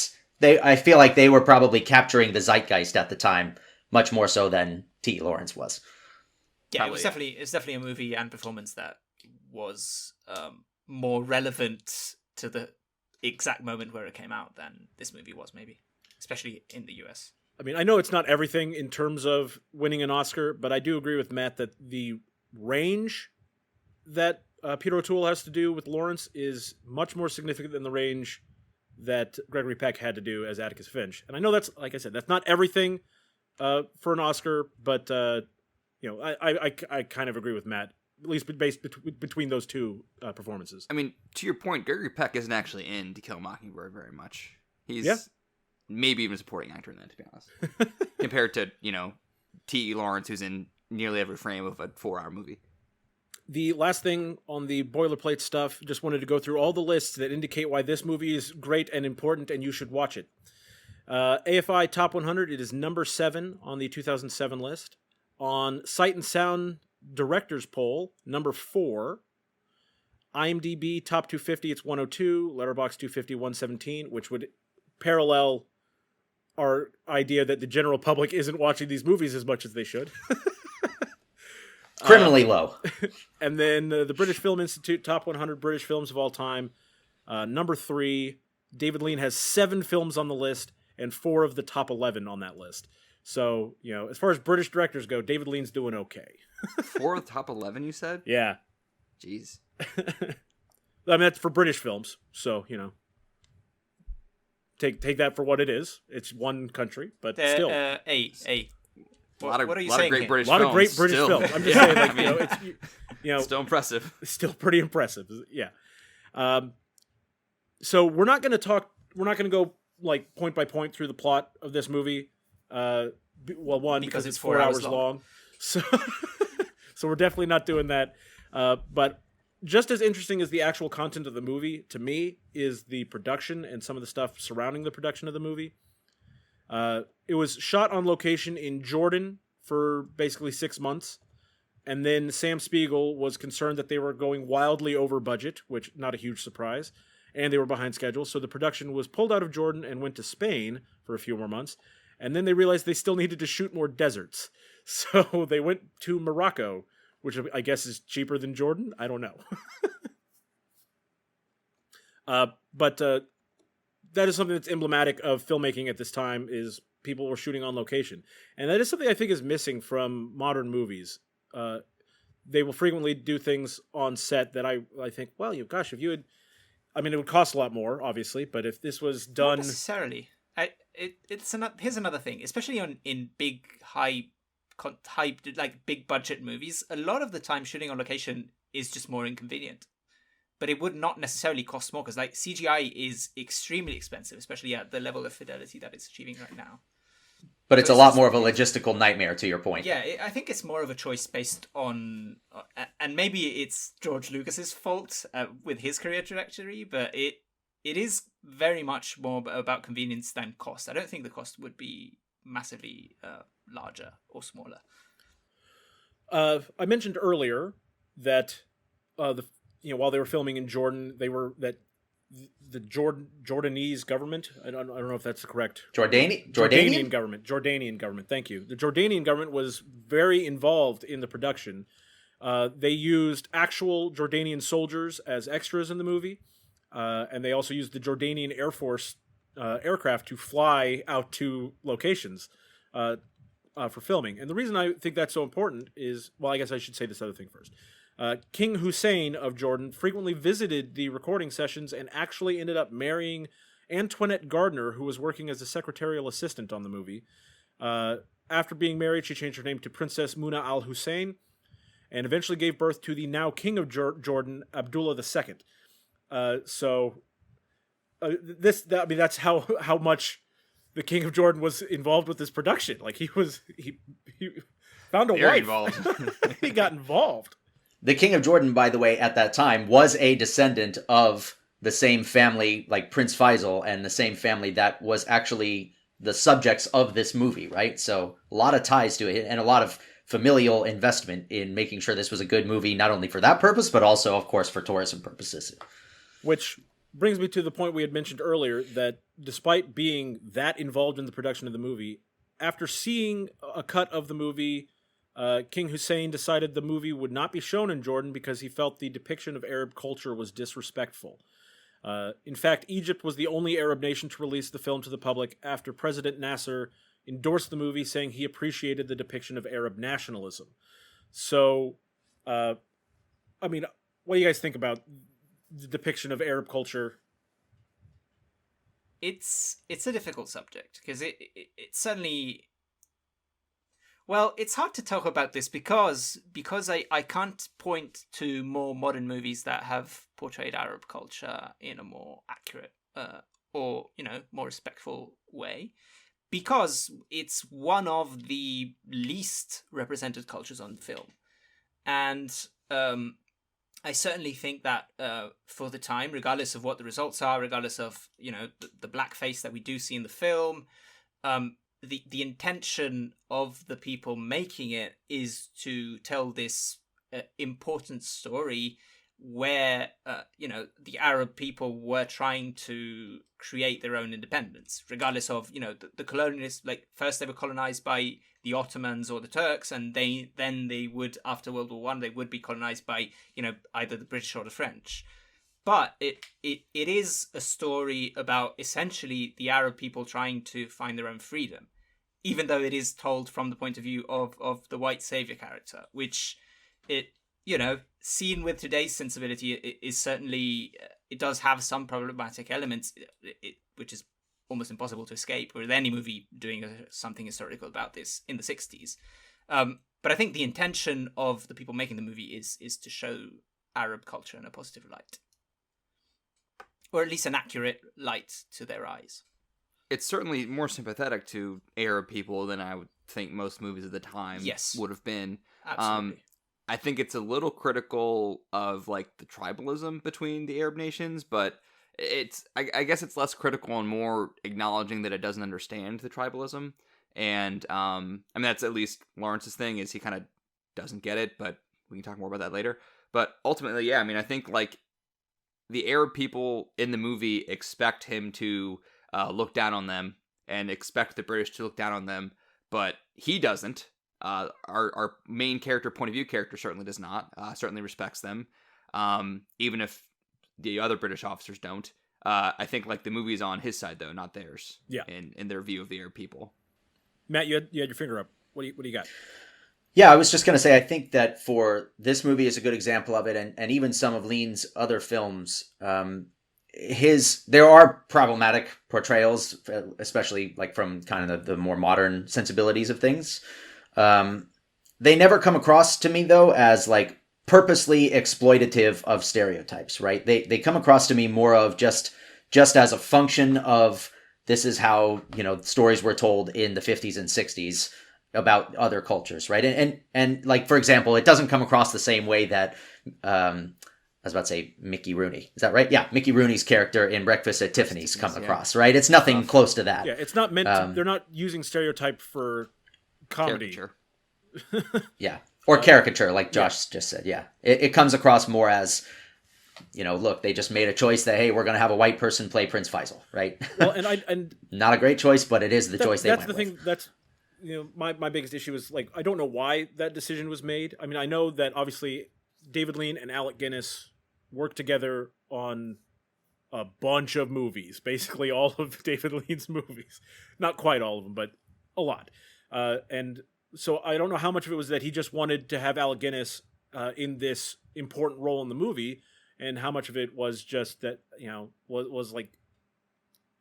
I feel like they were probably capturing the zeitgeist at the time much more so than T. Lawrence was. Yeah, it's definitely a movie and performance that was more relevant to the exact moment where it came out than this movie was, maybe, especially in the US. I mean, I know it's not everything in terms of winning an Oscar, but I do agree with Matt that the range that Peter O'Toole has to do with Lawrence is much more significant than the range that Gregory Peck had to do as Atticus Finch. And I know that's, like I said, that's not everything for an Oscar, but I kind of agree with Matt, at least based between those two performances. I mean, to your point, Gregory Peck isn't actually in To Kill a Mockingbird very much. He's maybe even a supporting actor in that, to be honest, compared to T.E. Lawrence, who's in nearly every frame of a 4-hour movie. The last thing on the boilerplate stuff, just wanted to go through all the lists that indicate why this movie is great and important and you should watch it. AFI Top 100, it is number 7 on the 2007 list. On Sight and Sound Directors Poll, number 4. IMDb Top 250, it's 102. Letterboxd 250, 117, which would parallel our idea that the general public isn't watching these movies as much as they should. Criminally low. And then the British Film Institute, Top 100 British Films of All Time. Number 3, David Lean has 7 films on the list and 4 of the top 11 on that list. So, as far as British directors go, David Lean's doing okay. 4 of the top 11, you said? Yeah. Jeez. I mean, that's for British films. So, take that for what it is. It's one country, but still. What are you saying? A lot of great British films. I'm just saying, it's still impressive. Still pretty impressive. Yeah. So we're not going to go like point by point through the plot of this movie. Because it's 4 hours long. So we're definitely not doing that. But just as interesting as the actual content of the movie, to me, is the production and some of the stuff surrounding the production of the movie. It was shot on location in Jordan for basically 6 months. And then Sam Spiegel was concerned that they were going wildly over budget, which not a huge surprise. And they were behind schedule. So the production was pulled out of Jordan and went to Spain for a few more months. And then they realized they still needed to shoot more deserts. So they went to Morocco, which I guess is cheaper than Jordan. I don't know. But that is something that's emblematic of filmmaking at this time, is people were shooting on location. And that is something I think is missing from modern movies. They will frequently do things on set that I think, well, if you had... I mean, it would cost a lot more, obviously, but if this was done... Not necessarily. Here's another thing, especially in big, high, like big budget movies, a lot of the time shooting on location is just more inconvenient. But it would not necessarily cost more, because like CGI is extremely expensive, especially at the level of fidelity that it's achieving right now. But it's a lot more of a logistical nightmare, to your point. Yeah, I think it's more of a choice based on, and maybe it's George Lucas's fault with his career trajectory, but it is very much more about convenience than cost. I don't think the cost would be massively larger or smaller. I mentioned earlier that while they were filming in Jordan, the Jordanese government, I don't know if that's the correct... Jordanian government. Jordanian government, thank you. The Jordanian government was very involved in the production. They used actual Jordanian soldiers as extras in the movie, and they also used the Jordanian Air Force aircraft to fly out to locations for filming. And the reason I think that's so important is, well, I guess I should say this other thing first. King Hussein of Jordan frequently visited the recording sessions and actually ended up marrying Antoinette Gardner, who was working as a secretarial assistant on the movie. After being married, she changed her name to Princess Muna al-Hussein. and eventually gave birth to the now King of Jordan, Abdullah II. That's how much the King of Jordan was involved with this production. Like he found a Very wife. involved. He got involved. The King of Jordan, by the way, at that time was a descendant of the same family, like Prince Faisal, and the same family that was actually the subjects of this movie, right? So a lot of ties to it and a lot of familial investment in making sure this was a good movie, not only for that purpose, but also, of course, for tourism purposes. Which brings me to the point we had mentioned earlier, that despite being that involved in the production of the movie, after seeing a cut of the movie, King Hussein decided the movie would not be shown in Jordan because he felt the depiction of Arab culture was disrespectful. In fact, Egypt was the only Arab nation to release the film to the public after President Nasser endorsed the movie, saying he appreciated the depiction of Arab nationalism. So, what do you guys think about the depiction of Arab culture? It's a difficult subject because it certainly. Well, it's hard to talk about this because I can't point to more modern movies that have portrayed Arab culture in a more accurate or more respectful way, because it's one of the least represented cultures on film, and I certainly think that for the time, regardless of what the results are, regardless of the blackface that we do see in the film. The intention of the people making it is to tell this important story where the Arab people were trying to create their own independence, regardless of the colonialists. Like, first they were colonized by the Ottomans or the Turks, and then they would, after World War I, they would be colonized by either the British or the French. But it is a story about essentially the Arab people trying to find their own freedom, even though it is told from the point of view of the white savior character, which seen with today's sensibility, it is certainly, it does have some problematic elements, which is almost impossible to escape with any movie doing something historical about this in the 60s. But I think the intention of the people making the movie is to show Arab culture in a positive light. Or at least an accurate light to their eyes. It's certainly more sympathetic to Arab people than I would think most movies of the time would have been. Absolutely. I think it's a little critical of like the tribalism between the Arab nations, but I guess it's less critical and more acknowledging that it doesn't understand the tribalism. And that's at least Lawrence's thing, is he kind of doesn't get it, but we can talk more about that later. But ultimately, I think like the Arab people in the movie expect him to look down on them and expect the British to look down on them, but he doesn't. Our main character, point of view character, certainly does not. Certainly respects them, even if the other British officers don't. I think like the movie's on his side though, not theirs. Yeah. In their view of the Arab people. Matt, you had your finger up. What do you got? Yeah, I was just going to say, I think that for this movie is a good example of it, and even some of Lean's other films, there are problematic portrayals, especially like from kind of the more modern sensibilities of things. They never come across to me though as like purposely exploitative of stereotypes, right? They come across to me more of just as a function of this is how stories were told in the 50s and 60s about other cultures, right? And like, for example, it doesn't come across the same way that I was about to say Mickey Rooney. Is that right? Yeah, Mickey Rooney's character in Breakfast at Tiffany's come across, right? It's nothing close to that. Yeah, it's not meant to, they're not using stereotype for comedy. Yeah. Or caricature, like Josh just said, yeah. It comes across more as, look, they just made a choice that, hey, we're going to have a white person play Prince Faisal, right? Well, and not a great choice, but it is the choice they went with. That's the thing, that's, my biggest issue is, like, I don't know why that decision was made. I mean, I know that, obviously, David Lean and Alec Guinness worked together on a bunch of movies, basically all of David Lean's movies. Not quite all of them, but a lot. And so I don't know how much of it was that he just wanted to have Alec Guinness in this important role in the movie, and how much of it was just that, was like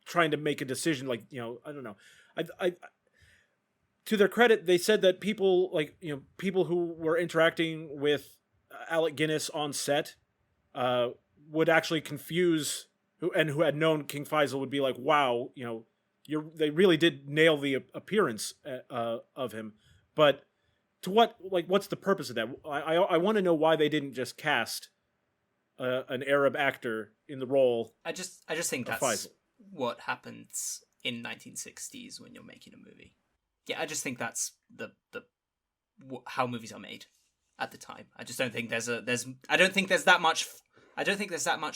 trying to make a decision, like, I don't know. to their credit, they said that people people who were interacting with Alec Guinness on set would actually confuse who had known King Faisal would be like, wow, they really did nail the appearance of him. But to what's the purpose of that? I want to know why they didn't just cast an Arab actor in the role. I just think that's Faisal. What happens in 1960s when you're making a movie. Yeah, I just think that's the how movies are made at the time. I just don't think there's that much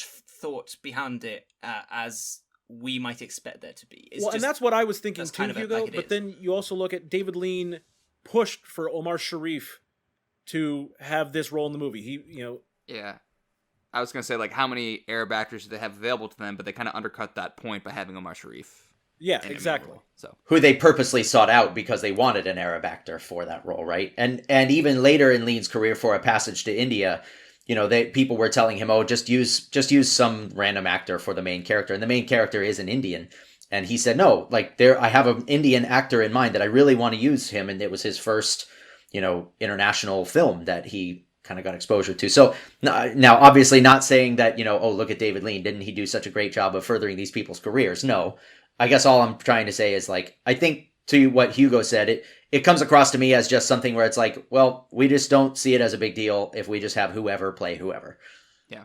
thought behind it as we might expect there to be. And that's what I was thinking too, kind of Hugo. like but then you also look at David Lean pushed for Omar Sharif to have this role in the movie. Yeah. I was going to say, like, how many Arab actors do they have available to them, but they kind of undercut that point by having Omar Sharif. Yeah, exactly. So who they purposely sought out because they wanted an Arab actor for that role, right? And even later in Lean's career, for A Passage to India, people were telling him, "Oh, just use some random actor for the main character," and the main character is an Indian, and he said, "No, I have an Indian actor in mind that I really want to use him," and it was his first, international film that he kind of got exposure to. So now, obviously, not saying that oh, look at David Lean, didn't he do such a great job of furthering these people's careers? No. I guess all I'm trying to say is I think to what Hugo said, it comes across to me as just something where it's like, well, we just don't see it as a big deal if we just have whoever play whoever. Yeah.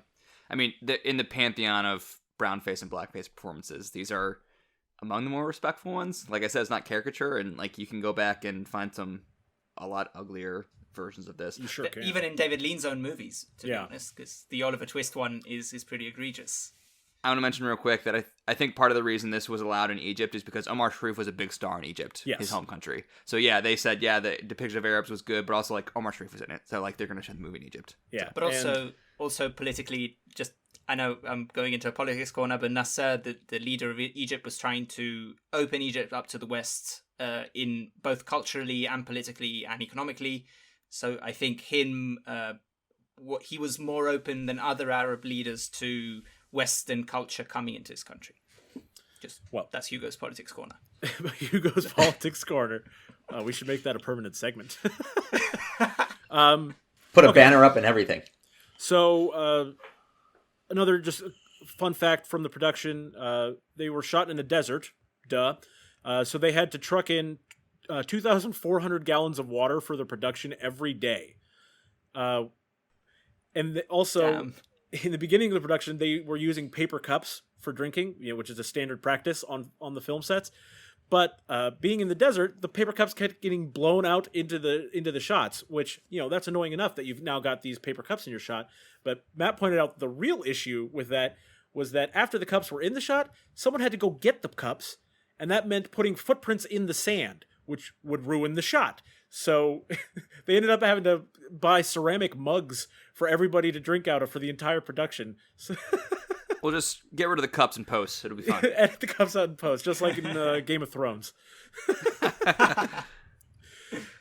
I mean, in the pantheon of brownface and blackface performances, these are among the more respectful ones. Like I said, it's not caricature, and you can go back and find a lot uglier versions of this. You sure can. Even in David Lean's own movies, to be honest, because the Oliver Twist one is pretty egregious. I want to mention real quick that I think part of the reason this was allowed in Egypt is because Omar Sharif was a big star in Egypt, his home country. So yeah, they said the depiction of Arabs was good, but also Omar Sharif was in it, so they're going to show the movie in Egypt. Yeah, but also politically, just I know I'm going into a politics corner, but Nasser, the leader of Egypt, was trying to open Egypt up to the West in both culturally and politically and economically. So I think he was more open than other Arab leaders to Western culture coming into his country. That's Hugo's Politics Corner. Hugo's Politics Corner. We should make that a permanent segment. Put a banner up and everything. So, another just fun fact from the production, they were shot in a desert, duh. So they had to truck in 2,400 gallons of water for the production every day. And also... Damn. In the beginning of the production, they were using paper cups for drinking, which is a standard practice on the film sets. But being in the desert, the paper cups kept getting blown out into the shots, which that's annoying enough that you've now got these paper cups in your shot. But Matt pointed out the real issue with that was that after the cups were in the shot, someone had to go get the cups, and that meant putting footprints in the sand, which would ruin the shot. So they ended up having to buy ceramic mugs for everybody to drink out of for the entire production. So we'll just get rid of the cups in post. It'll be fine. Edit the cups out in post, just like in Game of Thrones.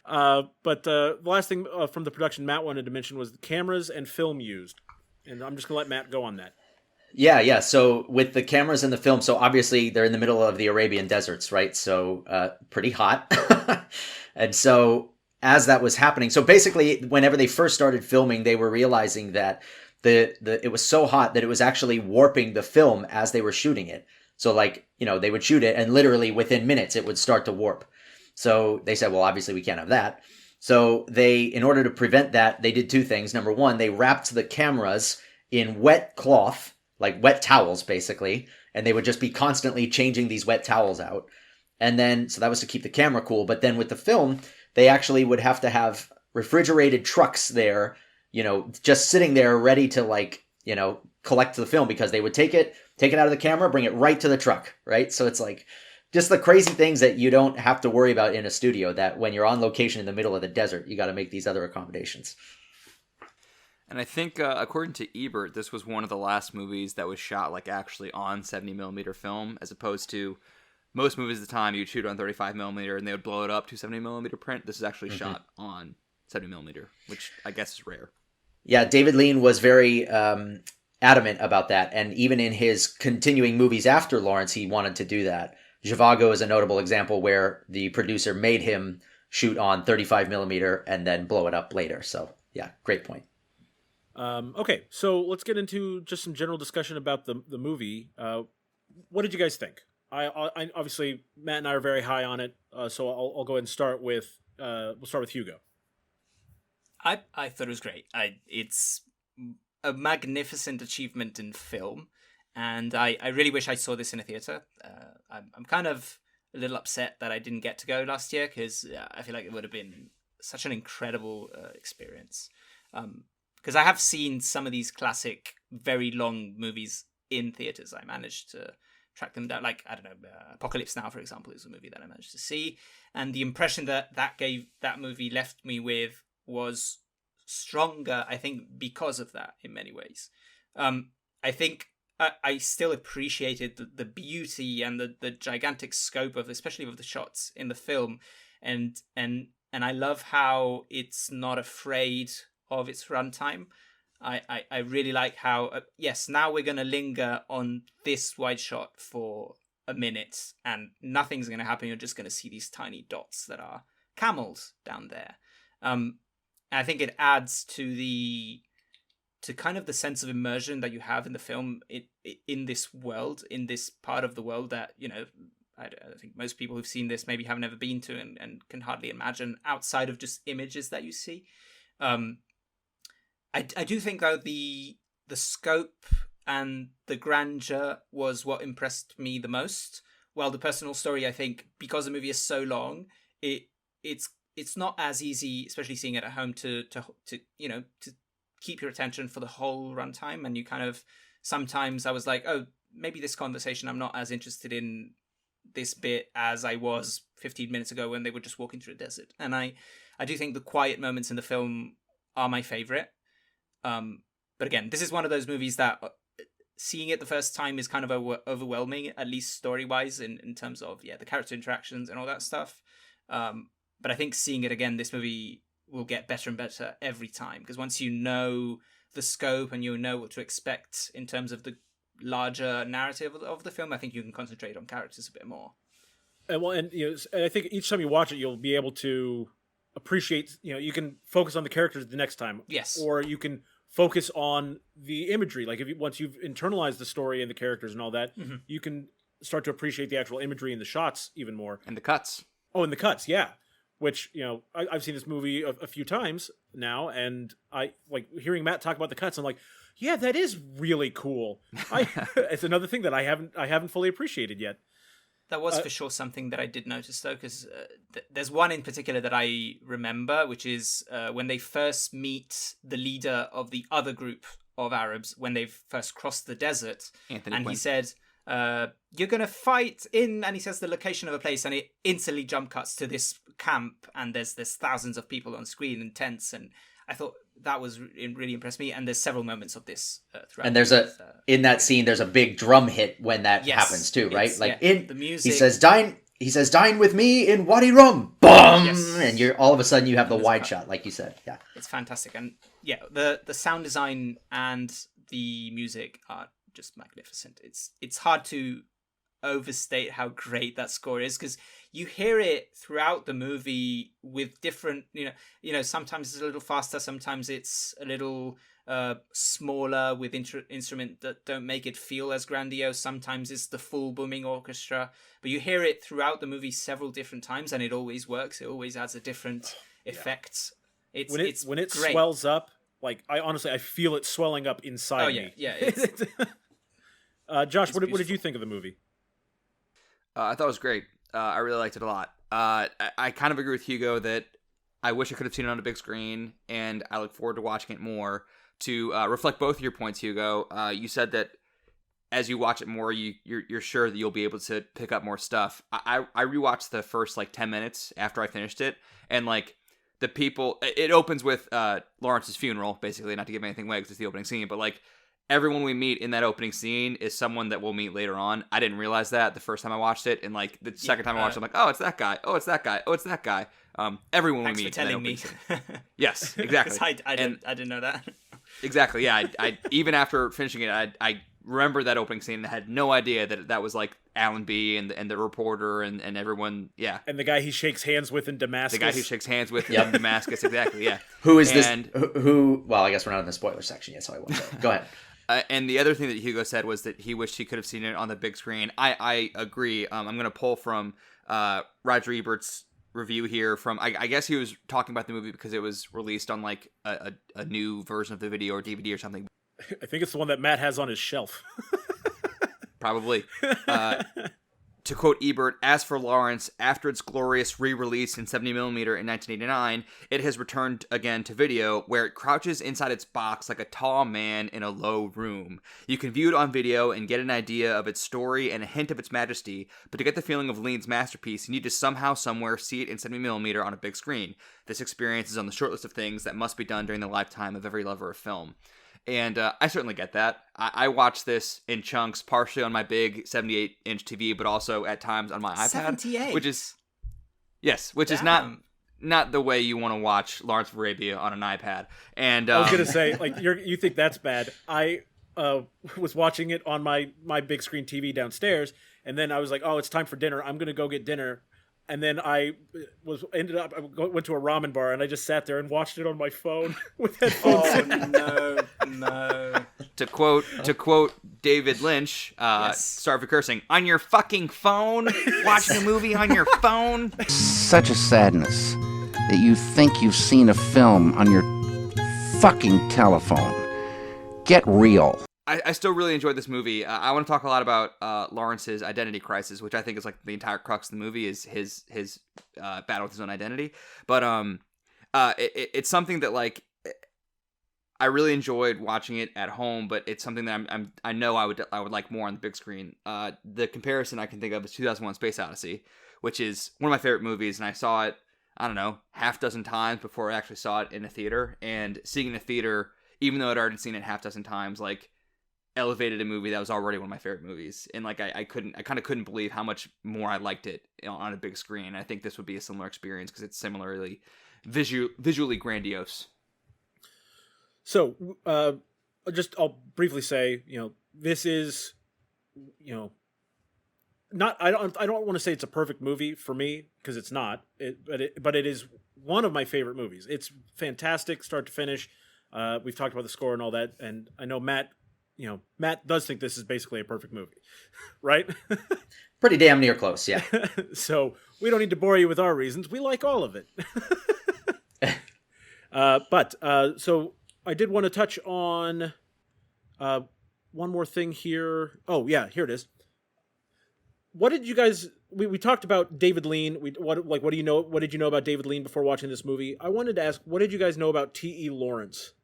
But the last thing from the production Matt wanted to mention was the cameras and film used. And I'm just going to let Matt go on that. Yeah. So with the cameras and the film, so obviously they're in the middle of the Arabian deserts, right? So pretty hot. And so as that was happening, so basically whenever they first started filming, they were realizing that it was so hot that it was actually warping the film as they were shooting it. So they would shoot it and literally within minutes it would start to warp. So they said, well, obviously we can't have that. So in order to prevent that, they did two things. Number one, they wrapped the cameras in wet cloth, like wet towels basically, and they would just be constantly changing these wet towels out. And then, so that was to keep the camera cool. But then with the film, they actually would have to have refrigerated trucks there, just sitting there ready to collect the film, because they would take it out of the camera, bring it right to the truck, right? So it's just the crazy things that you don't have to worry about in a studio, that when you're on location in the middle of the desert, you got to make these other accommodations. And I think, according to Ebert, this was one of the last movies that was shot actually on 70mm film, as opposed to most movies at the time, you'd shoot on 35mm and they would blow it up to 70mm print. This is actually shot on 70mm, which I guess is rare. Yeah, David Lean was very adamant about that. And even in his continuing movies after Lawrence, he wanted to do that. Zhivago is a notable example where the producer made him shoot on 35 millimeter and then blow it up later. So yeah, great point. Okay, so let's get into just some general discussion about the movie. What did you guys think? I obviously Matt and I are very high on it, so I'll go ahead and start with we'll start with Hugo. I thought it was great. It's a magnificent achievement in film, and I really wish I saw this in a theater. I'm kind of a little upset that I didn't get to go last year, because I feel like it would have been such an incredible experience. Because I have seen some of these classic, very long movies in theaters. I managed to track them down. Like, I don't know, Apocalypse Now, for example, is a movie that I managed to see. And the impression that movie left me with was stronger, I think, because of that in many ways. I think I still appreciated the beauty and the gigantic scope of, especially of the shots in the film. And I love how it's not afraid of its runtime. I really like how, yes, now we're going to linger on this wide shot for a minute and nothing's going to happen. You're just going to see these tiny dots that are camels down there. I think it adds to kind of the sense of immersion that you have in the film in this world, in this part of the world that, you know, I think most people who've seen this maybe have never been to and can hardly imagine outside of just images that you see. I do think, though, the scope and the grandeur was what impressed me the most. While the personal story, I think, because the movie is so long, it's not as easy, especially seeing it at home, to keep your attention for the whole runtime. And you kind of, sometimes I was like, oh, maybe this conversation, I'm not as interested in this bit as I was 15 minutes ago when they were just walking through a desert. And I do think the quiet moments in the film are my favorite. But again, this is one of those movies that seeing it the first time is kind of overwhelming, at least story-wise, in terms of, the character interactions and all that stuff. But I think seeing it again, this movie will get better and better every time, because once you know the scope and you know what to expect in terms of the larger narrative of the film, I think you can concentrate on characters a bit more. And I think each time you watch it, you'll be able to appreciate, you can focus on the characters the next time. Yes. Or you can focus on the imagery. Like, once you've internalized the story and the characters and all that, you can start to appreciate the actual imagery and the shots even more. And the cuts. Oh, and the cuts, yeah. Which, I've seen this movie a few times now, and I like hearing Matt talk about the cuts. I'm like, yeah, that is really cool. It's another thing that I haven't fully appreciated yet. That was for sure something that I did notice, though, because there's one in particular that I remember, which is when they first meet the leader of the other group of Arabs, when they've first crossed the desert. Anthony and Quinn. He said, you're going to fight in, and he says the location of a place, and it instantly jump cuts to this camp, and there's thousands of people on screen and tents, and I thought that was really impressed me. And there's several moments of this throughout. And there's in that scene, there's a big drum hit when that happens too, right? Like in the music. He says, "Dine with me in Wadi Rum." Boom! Yes. And you're all of a sudden you have the wide shot, like you said. Yeah, it's fantastic, and the sound design and the music are just magnificent. It's hard to overstate how great that score is, because you hear it throughout the movie with different, sometimes it's a little faster, sometimes it's a little smaller with instrument that don't make it feel as grandiose, sometimes it's the full booming orchestra, but you hear it throughout the movie several different times, and it always works. It always adds a different effect. It's when it great. Swells up, like I feel it swelling up inside me. It's Josh, what did you think of the movie? I thought it was great. I really liked it a lot. I kind of agree with Hugo that I wish I could have seen it on a big screen, and I look forward to watching it more. To reflect both of your points, Hugo, you said that as you watch it more, you're sure that you'll be able to pick up more stuff. I rewatched the first 10 minutes after I finished it, and the people, it opens with Lawrence's funeral, basically, not to give anything away because it's the opening scene, but everyone we meet in that opening scene is someone that we'll meet later on. I didn't realize that the first time I watched it, and the second time I watched it, I'm like, oh, it's that guy. Oh, it's that guy. Oh, it's that guy. Everyone we meet. Thanks for telling me. Yes, exactly. I didn't know that. Exactly. Yeah. I even after finishing it, I remember that opening scene and had no idea that was like Alan B and the reporter and everyone. Yeah. And the guy he shakes hands with in Damascus. The guy who shakes hands with in Damascus. Exactly. Yeah. Who is this? Who? Well, I guess we're not in the spoiler section yet, so I won't say it. Go ahead. And the other thing that Hugo said was that he wished he could have seen it on the big screen. I agree. I'm going to pull from Roger Ebert's review here from I guess he was talking about the movie because it was released on like a new version of the video or DVD or something. I think it's the one that Matt has on his shelf. Probably. To quote Ebert, as for Lawrence, after its glorious re-release in 70mm in 1989, it has returned again to video, where it crouches inside its box like a tall man in a low room. You can view it on video and get an idea of its story and a hint of its majesty, but to get the feeling of Lean's masterpiece, you need to somehow, somewhere see it in 70mm on a big screen. This experience is on the short list of things that must be done during the lifetime of every lover of film. And I certainly get that. I watch this in chunks, partially on my big 78-inch TV, but also at times on my iPad. 78? Which is not the way you want to watch Lawrence of Arabia on an iPad. And I was going to say, like, you think that's bad. I was watching it on my big screen TV downstairs, and then I was like, oh, it's time for dinner. I'm going to go get dinner. And then I went to a ramen bar, and I just sat there and watched it on my phone with headphones in. No. To quote David Lynch, sorry for cursing, on your fucking phone, watching a movie on your phone. Such a sadness that you think you've seen a film on your fucking telephone. Get real. I still really enjoyed this movie. I want to talk a lot about Lawrence's identity crisis, which I think is like the entire crux of the movie is his battle with his own identity. But it's something that like I really enjoyed watching it at home, but it's something that I know I would like more on the big screen. The comparison I can think of is 2001: Space Odyssey, which is one of my favorite movies, and I saw it, I don't know, half dozen times before I actually saw it in a theater. And seeing it in a theater, even though I'd already seen it half dozen times, like elevated a movie that was already one of my favorite movies. And like I kind of couldn't believe how much more I liked it on a big screen. I think this would be a similar experience because it's similarly visually grandiose. So I'll briefly say, this is, not, I don't want to say it's a perfect movie for me, because it's not, but it is one of my favorite movies. It's fantastic start to finish. We've talked about the score and all that, and I know Matt does think this is basically a perfect movie, right? Pretty damn near close, yeah. So we don't need to bore you with our reasons. We like all of it. So I did want to touch on one more thing here. Oh yeah, here it is. What did you guys? We talked about David Lean. What do you know? What did you know about David Lean before watching this movie? I wanted to ask, what did you guys know about T.E. Lawrence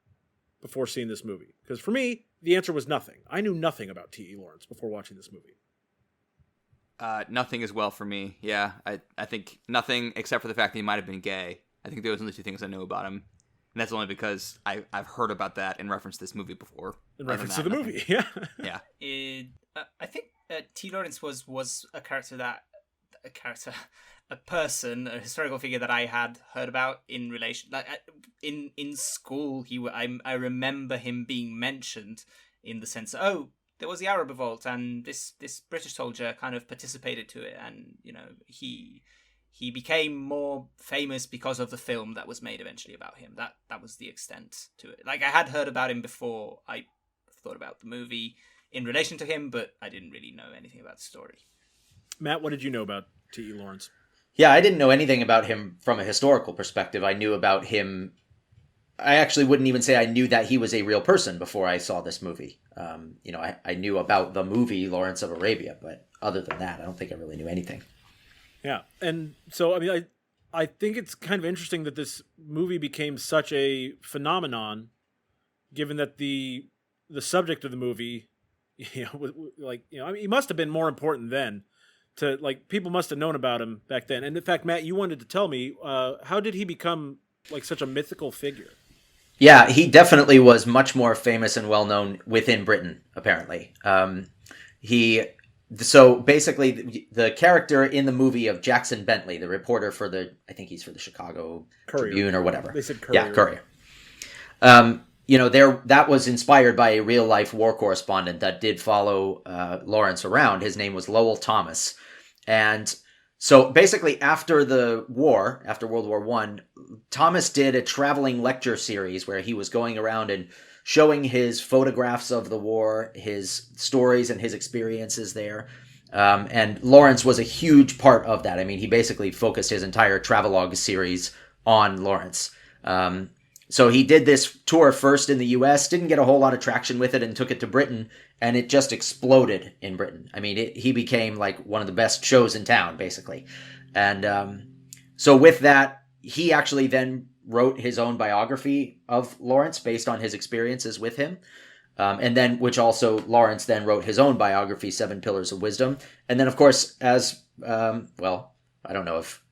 before seeing this movie? Because for me, the answer was nothing. I knew nothing about T.E. Lawrence before watching this movie. Nothing as well for me. Yeah, I think nothing except for the fact that he might have been gay. I think those are the two things I know about him. And that's only because I've heard about that in reference to this movie bufore. In reference to the movie, yeah. Yeah. I think T. Lawrence was a person, a historical figure that I had heard about in relation, like in school. I remember him being mentioned in the sense, there was the Arab Revolt, and this British soldier kind of participated to it, and he became more famous because of the film that was made eventually about him. That was the extent to it. Like, I had heard about him before I thought about the movie in relation to him, but I didn't really know anything about the story. Matt, what did you know about T.E. Lawrence? Yeah, I didn't know anything about him from a historical perspective. I knew about him. I actually wouldn't even say I knew that he was a real person before I saw this movie. I knew about the movie Lawrence of Arabia, but other than that, I don't think I really knew anything. Yeah, and so I think it's kind of interesting that this movie became such a phenomenon, given that the subject of the movie, he must have been more important then. People must have known about him back then. And in fact, Matt, you wanted to tell me, how did he become such a mythical figure? Yeah, he definitely was much more famous and well known within Britain. Apparently, So basically, the character in the movie of Jackson Bentley, the reporter I think he's for the Chicago Tribune or whatever. They said Courier. Yeah, Courier. that was inspired by a real life war correspondent that did follow Lawrence around. His name was Lowell Thomas. And so basically after the war, after World War I, Thomas did a traveling lecture series where he was going around and showing his photographs of the war, his stories and his experiences there. And Lawrence was a huge part of that. I mean, he basically focused his entire travelogue series on Lawrence. So he did this tour first in the US, didn't get a whole lot of traction with it, and took it to Britain, and it just exploded in Britain. I mean, he became like one of the best shows in town, basically. And so with that, he actually then wrote his own biography of Lawrence based on his experiences with him. And then, which also Lawrence then wrote his own biography, 7 Pillars of Wisdom. And then, of course, as, well, I don't know if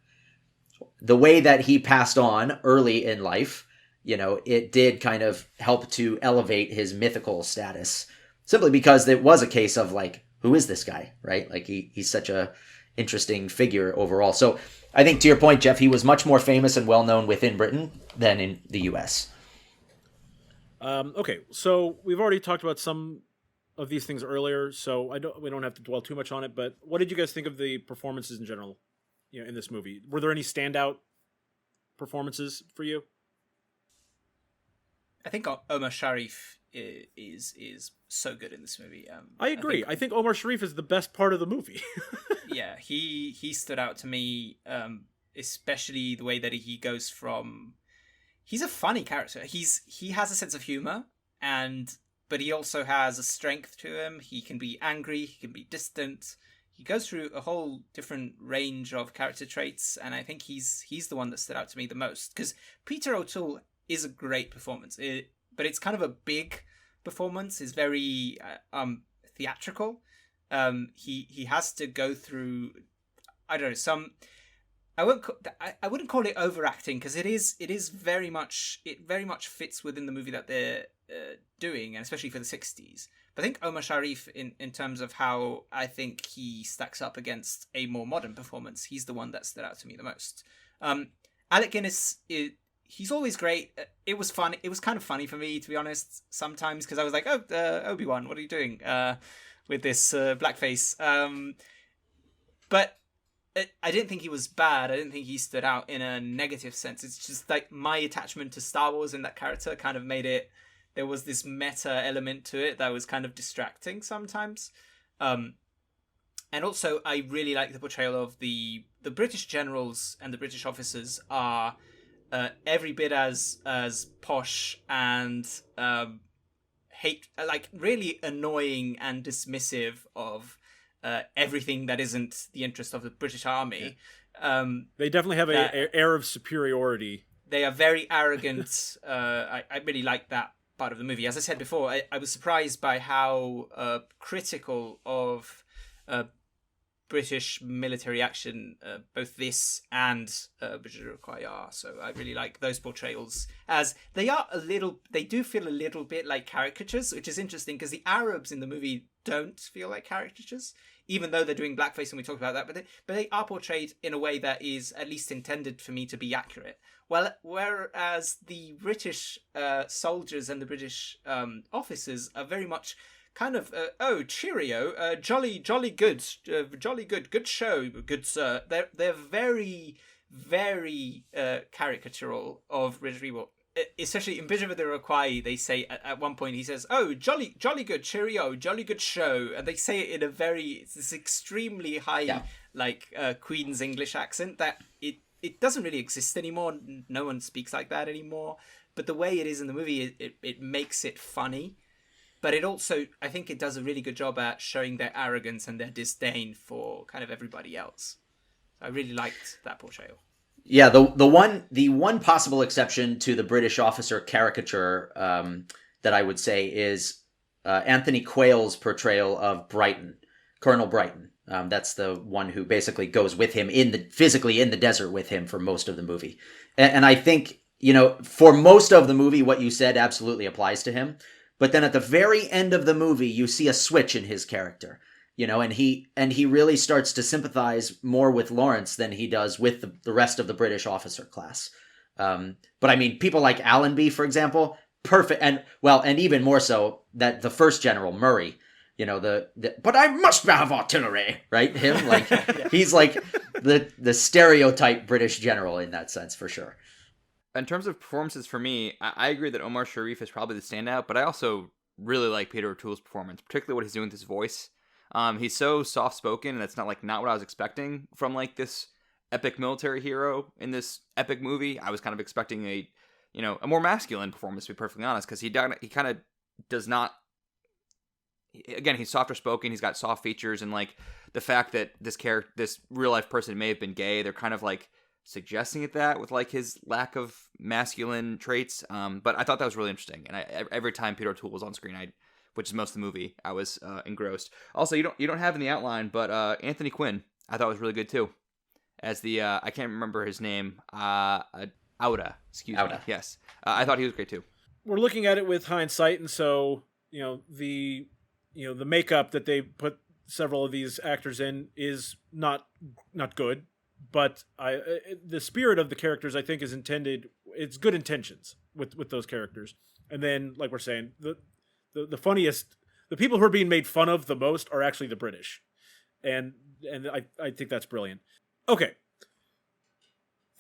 the way that he passed on early in life, it did kind of help to elevate his mythical status, simply because it was a case of like, who is this guy, right? Like he's such a interesting figure overall. So I think to your point, Jeff, he was much more famous and well-known within Britain than in the US. Okay, so we've already talked about some of these things earlier, so we don't have to dwell too much on it, but what did you guys think of the performances in general, in this movie? Were there any standout performances for you? I think Omar Sharif is so good in this movie. I agree. I think Omar Sharif is the best part of the movie. Yeah, he stood out to me, especially the way that he goes from. He's a funny character. He has a sense of humor, but he also has a strength to him. He can be angry. He can be distant. He goes through a whole different range of character traits, and I think he's the one that stood out to me the most. Because Peter O'Toole is a great performance, but it's kind of a big performance. It's very theatrical. He has to go through, I don't know, some. I wouldn't call it overacting, because it very much fits within the movie that they're doing, and especially for the 60s. But I think Omar Sharif, in terms of how I think he stacks up against a more modern performance, he's the one that stood out to me the most. Alec Guinness, he's always great. It was fun. It was kind of funny for me, to be honest, sometimes, because I was like, oh, Obi-Wan, what are you doing with this blackface? But I didn't think he was bad. I didn't think he stood out in a negative sense. It's just like my attachment to Star Wars and that character kind of made it. There was this meta element to it that was kind of distracting sometimes. And also, I really like the portrayal of the British generals and the British officers are every bit as posh and really annoying and dismissive of everything that isn't the interest of the British Army. Yeah. They definitely have an air of superiority. They are very arrogant. I really like that part of the movie. As I said before, I was surprised by how critical of British military action both this and British Iroquois are. So I really like those portrayals, as they do feel a little bit like caricatures, which is interesting because the Arabs in the movie don't feel like caricatures, even though they're doing blackface, and we talked about that, but they are portrayed in a way that is at least intended for me to be accurate. Well, whereas the British soldiers and the British officers are very much kind of cheerio, jolly good show, good sir. They're very, very caricatural of British people. Especially in Bridge of the Iroquois, they say at one point, he says, "Oh, jolly good, cheerio, jolly good show," and they say it in it's this extremely high, Queen's English accent that it doesn't really exist anymore. No one speaks like that anymore. But the way it is in the movie, it makes it funny. But it also, I think it does a really good job at showing their arrogance and their disdain for kind of everybody else. I really liked that portrayal. Yeah, the one possible exception to the British officer caricature that I would say is Anthony Quayle's portrayal of Brighton, Colonel Brighton. That's the one who basically goes with him physically in the desert with him for most of the movie. And I think, for most of the movie, what you said absolutely applies to him. But then at the very end of the movie, you see a switch in his character. And he really starts to sympathize more with Lawrence than he does with the rest of the British officer class. But I mean, people like Allenby, for example, perfect. And even more so that the first general, Murray, but I must have artillery, right? Him, like, he's like the stereotype British general in that sense, for sure. In terms of performances for me, I agree that Omar Sharif is probably the standout, but I also really like Peter O'Toole's performance, particularly what he's doing with his voice. He's so soft-spoken, and that's not what I was expecting from like this epic military hero in this epic movie. I was kind of expecting a more masculine performance, to be perfectly honest, because he kind of does not. Again, he's softer spoken. He's got soft features, and like the fact that this real life person may have been gay, they're kind of like suggesting it that with like his lack of masculine traits. But I thought that was really interesting, and every time Peter O'Toole was on screen, which is most of the movie, I was engrossed. Also, you don't have in the outline, but Anthony Quinn, I thought was really good too, as the I can't remember his name, Auda. Excuse me. Yes, I thought he was great too. We're looking at it with hindsight, and so the makeup that they put several of these actors in is not good, but the spirit of the characters, I think, is intended. It's good intentions with those characters, and then like we're saying, the funniest, the people who are being made fun of the most are actually the British, and I think that's brilliant. Okay,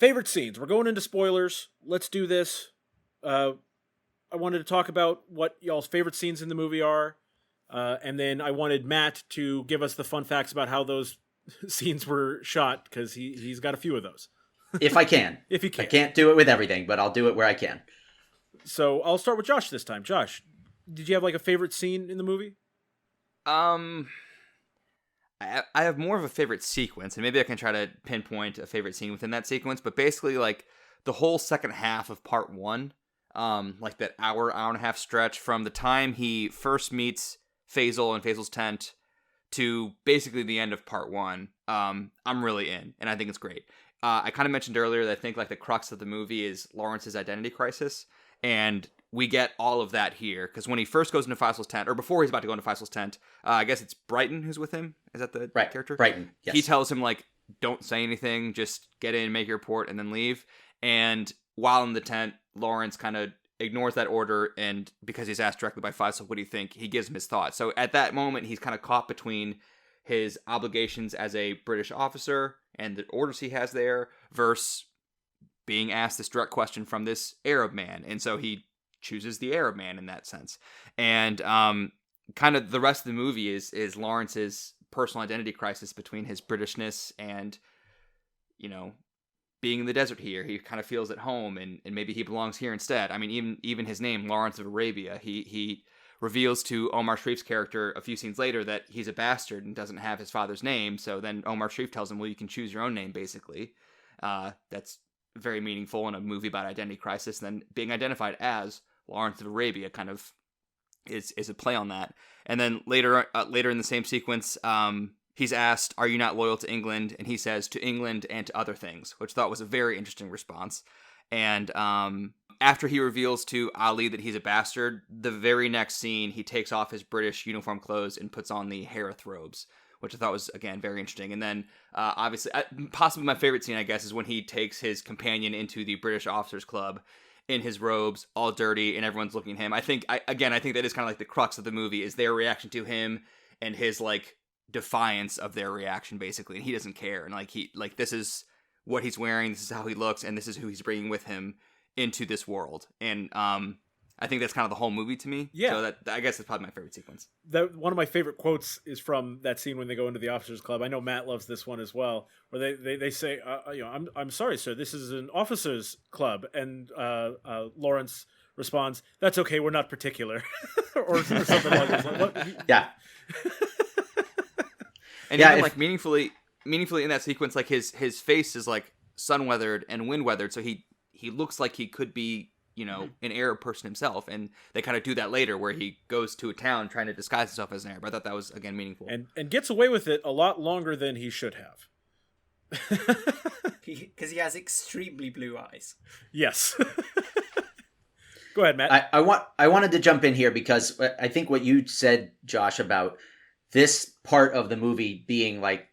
favorite scenes. We're going into spoilers. Let's do this. I wanted to talk about what y'all's favorite scenes in the movie are. And then I wanted Matt to give us the fun facts about how those scenes were shot, because he's got a few of those. If I can. If you can. I can't do it with everything, but I'll do it where I can. So I'll start with Josh this time. Josh, did you have like a favorite scene in the movie? I have more of a favorite sequence, and maybe I can try to pinpoint a favorite scene within that sequence, but basically like the whole second half of part one, like that hour and a half stretch from the time he first meets Faisal and Faisal's tent to basically the end of part one, I'm really in, and I think it's great. I kind of mentioned earlier that I think like the crux of the movie is Lawrence's identity crisis, and we get all of that here, because when he first goes into Faisal's tent, or before he's about to go into Faisal's tent, I guess it's Brighton who's with him. Is that the character? Brighton, yes. He tells him, like, don't say anything, just get in, make your report, and then leave. And while in the tent, Lawrence kind of ignores that order, and because he's asked directly by Faisal, what do you think? He gives him his thoughts. So at that moment, he's kind of caught between his obligations as a British officer and the orders he has there versus being asked this direct question from this Arab man. And so he chooses the Arab man in that sense. And kind of the rest of the movie is Lawrence's personal identity crisis between his Britishness and, being in the desert here. He kind of feels at home, and maybe he belongs here instead. I mean, even his name, Lawrence of Arabia, he reveals to Omar Sharif's character a few scenes later that he's a bastard and doesn't have his father's name. So then Omar Sharif tells him, well, you can choose your own name, basically. That's very meaningful in a movie about identity crisis. And then being identified as Lawrence of Arabia kind of is a play on that. And then later in the same sequence, he's asked, are you not loyal to England? And he says, to England and to other things, which I thought was a very interesting response. And after he reveals to Ali that he's a bastard, the very next scene, he takes off his British uniform clothes and puts on the Harith robes, which I thought was, again, very interesting. And then, obviously, possibly my favorite scene, I guess, is when he takes his companion into the British Officers Club in his robes, all dirty, and everyone's looking at him. I think that is kind of like the crux of the movie, is their reaction to him and his, like, defiance of their reaction, basically. And he doesn't care. And, this is what he's wearing, this is how he looks, and this is who he's bringing with him into this world. And I think that's kind of the whole movie to me. Yeah. So I guess that's probably my favorite sequence. One of my favorite quotes is from that scene when they go into the officers' club. I know Matt loves this one as well, where they say, I'm sorry, sir, this is an officers' club. And Lawrence responds, that's okay, we're not particular. or something like this. Like, what? Yeah. And even like meaningfully in that sequence, like his face is like sun weathered and wind weathered, so he looks like he could be, an Arab person himself, and they kind of do that later where he goes to a town trying to disguise himself as an Arab. I thought that was, again, meaningful. And gets away with it a lot longer than he should have. Because he has extremely blue eyes. Yes. Go ahead, Matt. I wanted to jump in here because I think what you said, Josh, about this part of the movie being like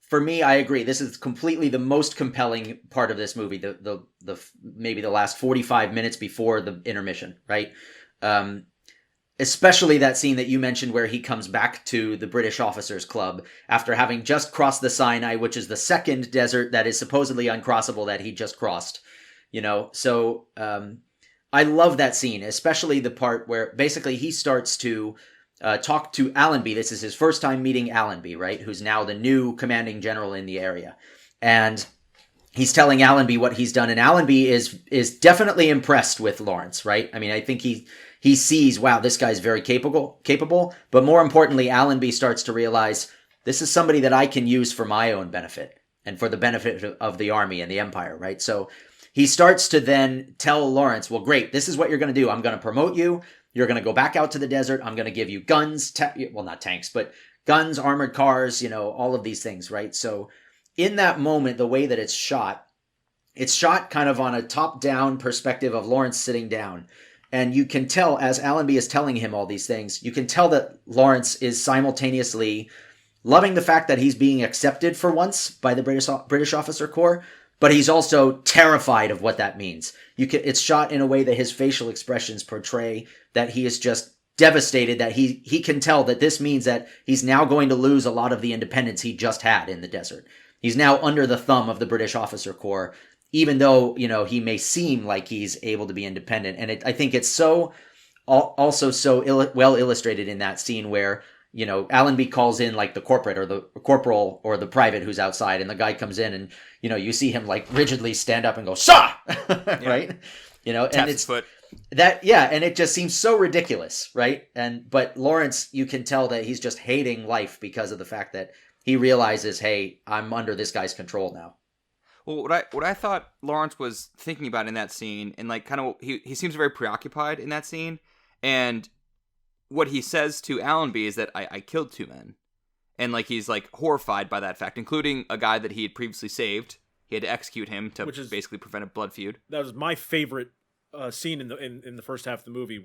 for me, I agree. This is completely the most compelling part of this movie. The maybe the last 45 minutes before the intermission, right? Especially that scene that you mentioned where he comes back to the British Officers Club after having just crossed the Sinai, which is the second desert that is supposedly uncrossable that he just crossed. So I love that scene, especially the part where basically he starts to talk to Allenby. This is his first time meeting Allenby, right? Who's now the new commanding general in the area. And he's telling Allenby what he's done. And Allenby is definitely impressed with Lawrence, right? I mean, I think he sees, wow, this guy's very capable. But more importantly, Allenby starts to realize this is somebody that I can use for my own benefit and for the benefit of the army and the empire, right? So he starts to then tell Lawrence, well, great, this is what you're going to do. I'm going to promote you. You're going to go back out to the desert. I'm going to give you guns, well, not tanks, but guns, armored cars, all of these things, right? So in that moment, the way that it's shot kind of on a top-down perspective of Lawrence sitting down. And you can tell, as Allenby is telling him all these things, you can tell that Lawrence is simultaneously loving the fact that he's being accepted for once by the British Officer Corps, but he's also terrified of what that means. It's shot in a way that his facial expressions portray that he is just devastated, that he can tell that this means that he's now going to lose a lot of the independence he just had in the desert. He's now under the thumb of the British Officer Corps, even though, he may seem like he's able to be independent. And I think it's also so well illustrated in that scene where, Allenby calls in like the corporal or the private who's outside, and the guy comes in and, you see him like rigidly stand up and go, "Sah!" Right? Taps and his foot. And it just seems so ridiculous, right? But Lawrence, you can tell that he's just hating life because of the fact that he realizes, hey, I'm under this guy's control now. Well, what I thought Lawrence was thinking about in that scene, and like kind of he seems very preoccupied in that scene, and what he says to Allenby is that I killed 2 men, and like he's like horrified by that fact, including a guy that he had previously saved. He had to execute him to basically prevent a blood feud. That was my favorite scene in the first half of the movie.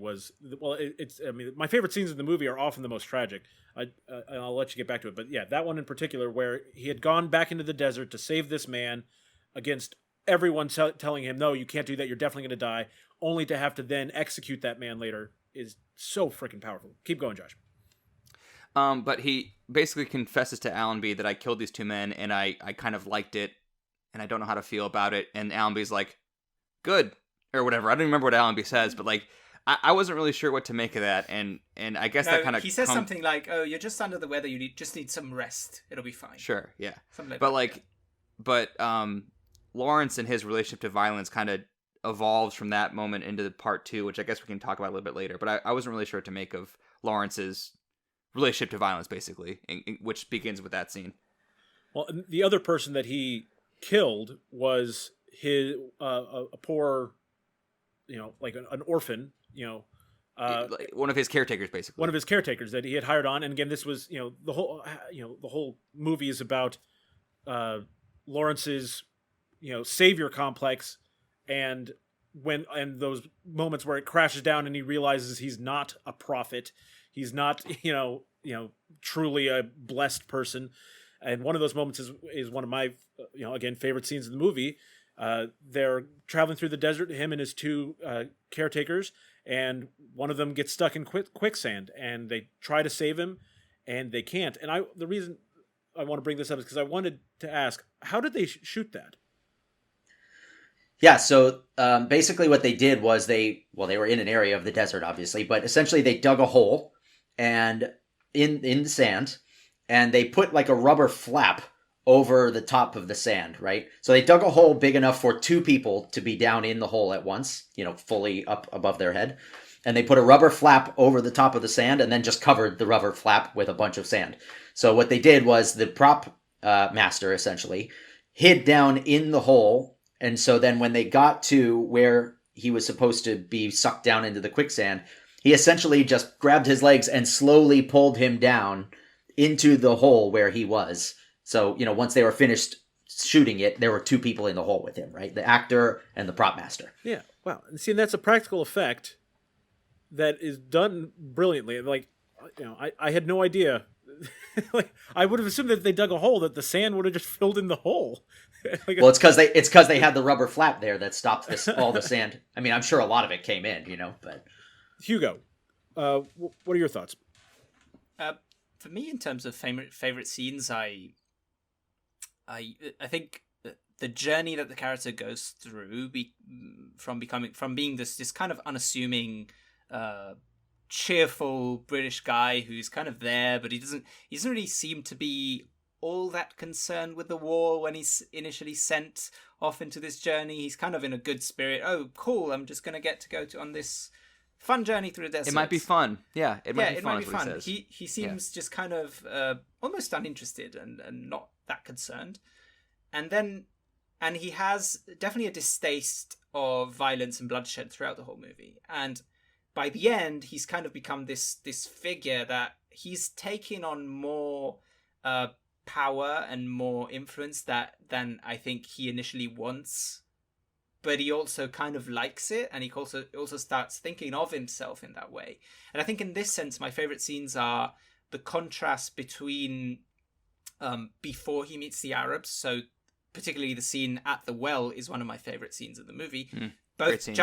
My favorite scenes in the movie are often the most tragic. I'll let you get back to it, but yeah, that one in particular where he had gone back into the desert to save this man against everyone telling him, no, you can't do that, you're definitely going to die, only to have to then execute that man later is so freaking powerful. Keep going, Josh. But he basically confesses to Allenby that I killed these 2 men, and I kind of liked it, and I don't know how to feel about it. And Allenby's like, good, or whatever. I don't remember what Allenby says, but like, I wasn't really sure what to make of that, and I guess that kind of... He says something like, oh, you're just under the weather, you just need some rest. It'll be fine. Sure, yeah. Something like But Lawrence and his relationship to violence kind of evolves from that moment into part 2, which I guess we can talk about a little bit later. But I wasn't really sure what to make of Lawrence's relationship to violence, basically, which begins with that scene. Well, the other person that he killed was his a poor, like an orphan, like one of his caretakers, basically. One of his caretakers that he had hired on. And again, this was, the whole movie is about Lawrence's, savior complex, and those moments where it crashes down and he realizes he's not a prophet, he's not, truly a blessed person. And one of those moments is one of my, again, favorite scenes in the movie. They're traveling through the desert, him and his 2 caretakers, and one of them gets stuck in quicksand, and they try to save him, and they can't. And the reason I want to bring this up is because I wanted to ask, how did they shoot that? Yeah, so basically what they did was they were in an area of the desert, obviously, but essentially they dug a hole and in the sand, and they put like a rubber flap over the top of the sand, right? So they dug a hole big enough for 2 people to be down in the hole at once, fully up above their head. And they put a rubber flap over the top of the sand and then just covered the rubber flap with a bunch of sand. So what they did was the prop master essentially hid down in the hole. And so then when they got to where he was supposed to be sucked down into the quicksand, he essentially just grabbed his legs and slowly pulled him down into the hole where he was. So, once they were finished shooting it, there were 2 people in the hole with him, right? The actor and the prop master. Yeah, wow. And see, that's a practical effect that is done brilliantly. Like, I had no idea like I would have assumed that if they dug a hole that the sand would have just filled in the hole. Like, Well, it's because they had the rubber flap there that stopped all the sand. I mean, I'm sure a lot of it came in, but Hugo, what are your thoughts? For me, in terms of favorite scenes, I think the journey that the character goes through, from being this kind of unassuming, cheerful British guy who's kind of there, but he doesn't really seem to be all that concerned with the war when he's initially sent off into this journey. He's kind of in a good spirit. Oh, cool! I'm just gonna get to go on this fun journey through the desert. It might be fun. Yeah, it might be fun. Might be fun. He seems just kind of almost uninterested and not that concerned. And he has definitely a distaste of violence and bloodshed throughout the whole movie. And by the end, he's kind of become this figure that he's taking on more power and more influence than I think he initially wants. But he also kind of likes it, and he also starts thinking of himself in that way. And I think in this sense, my favorite scenes are the contrast between before he meets the Arabs. So particularly the scene at the well is one of my favorite scenes of the movie. Both scene,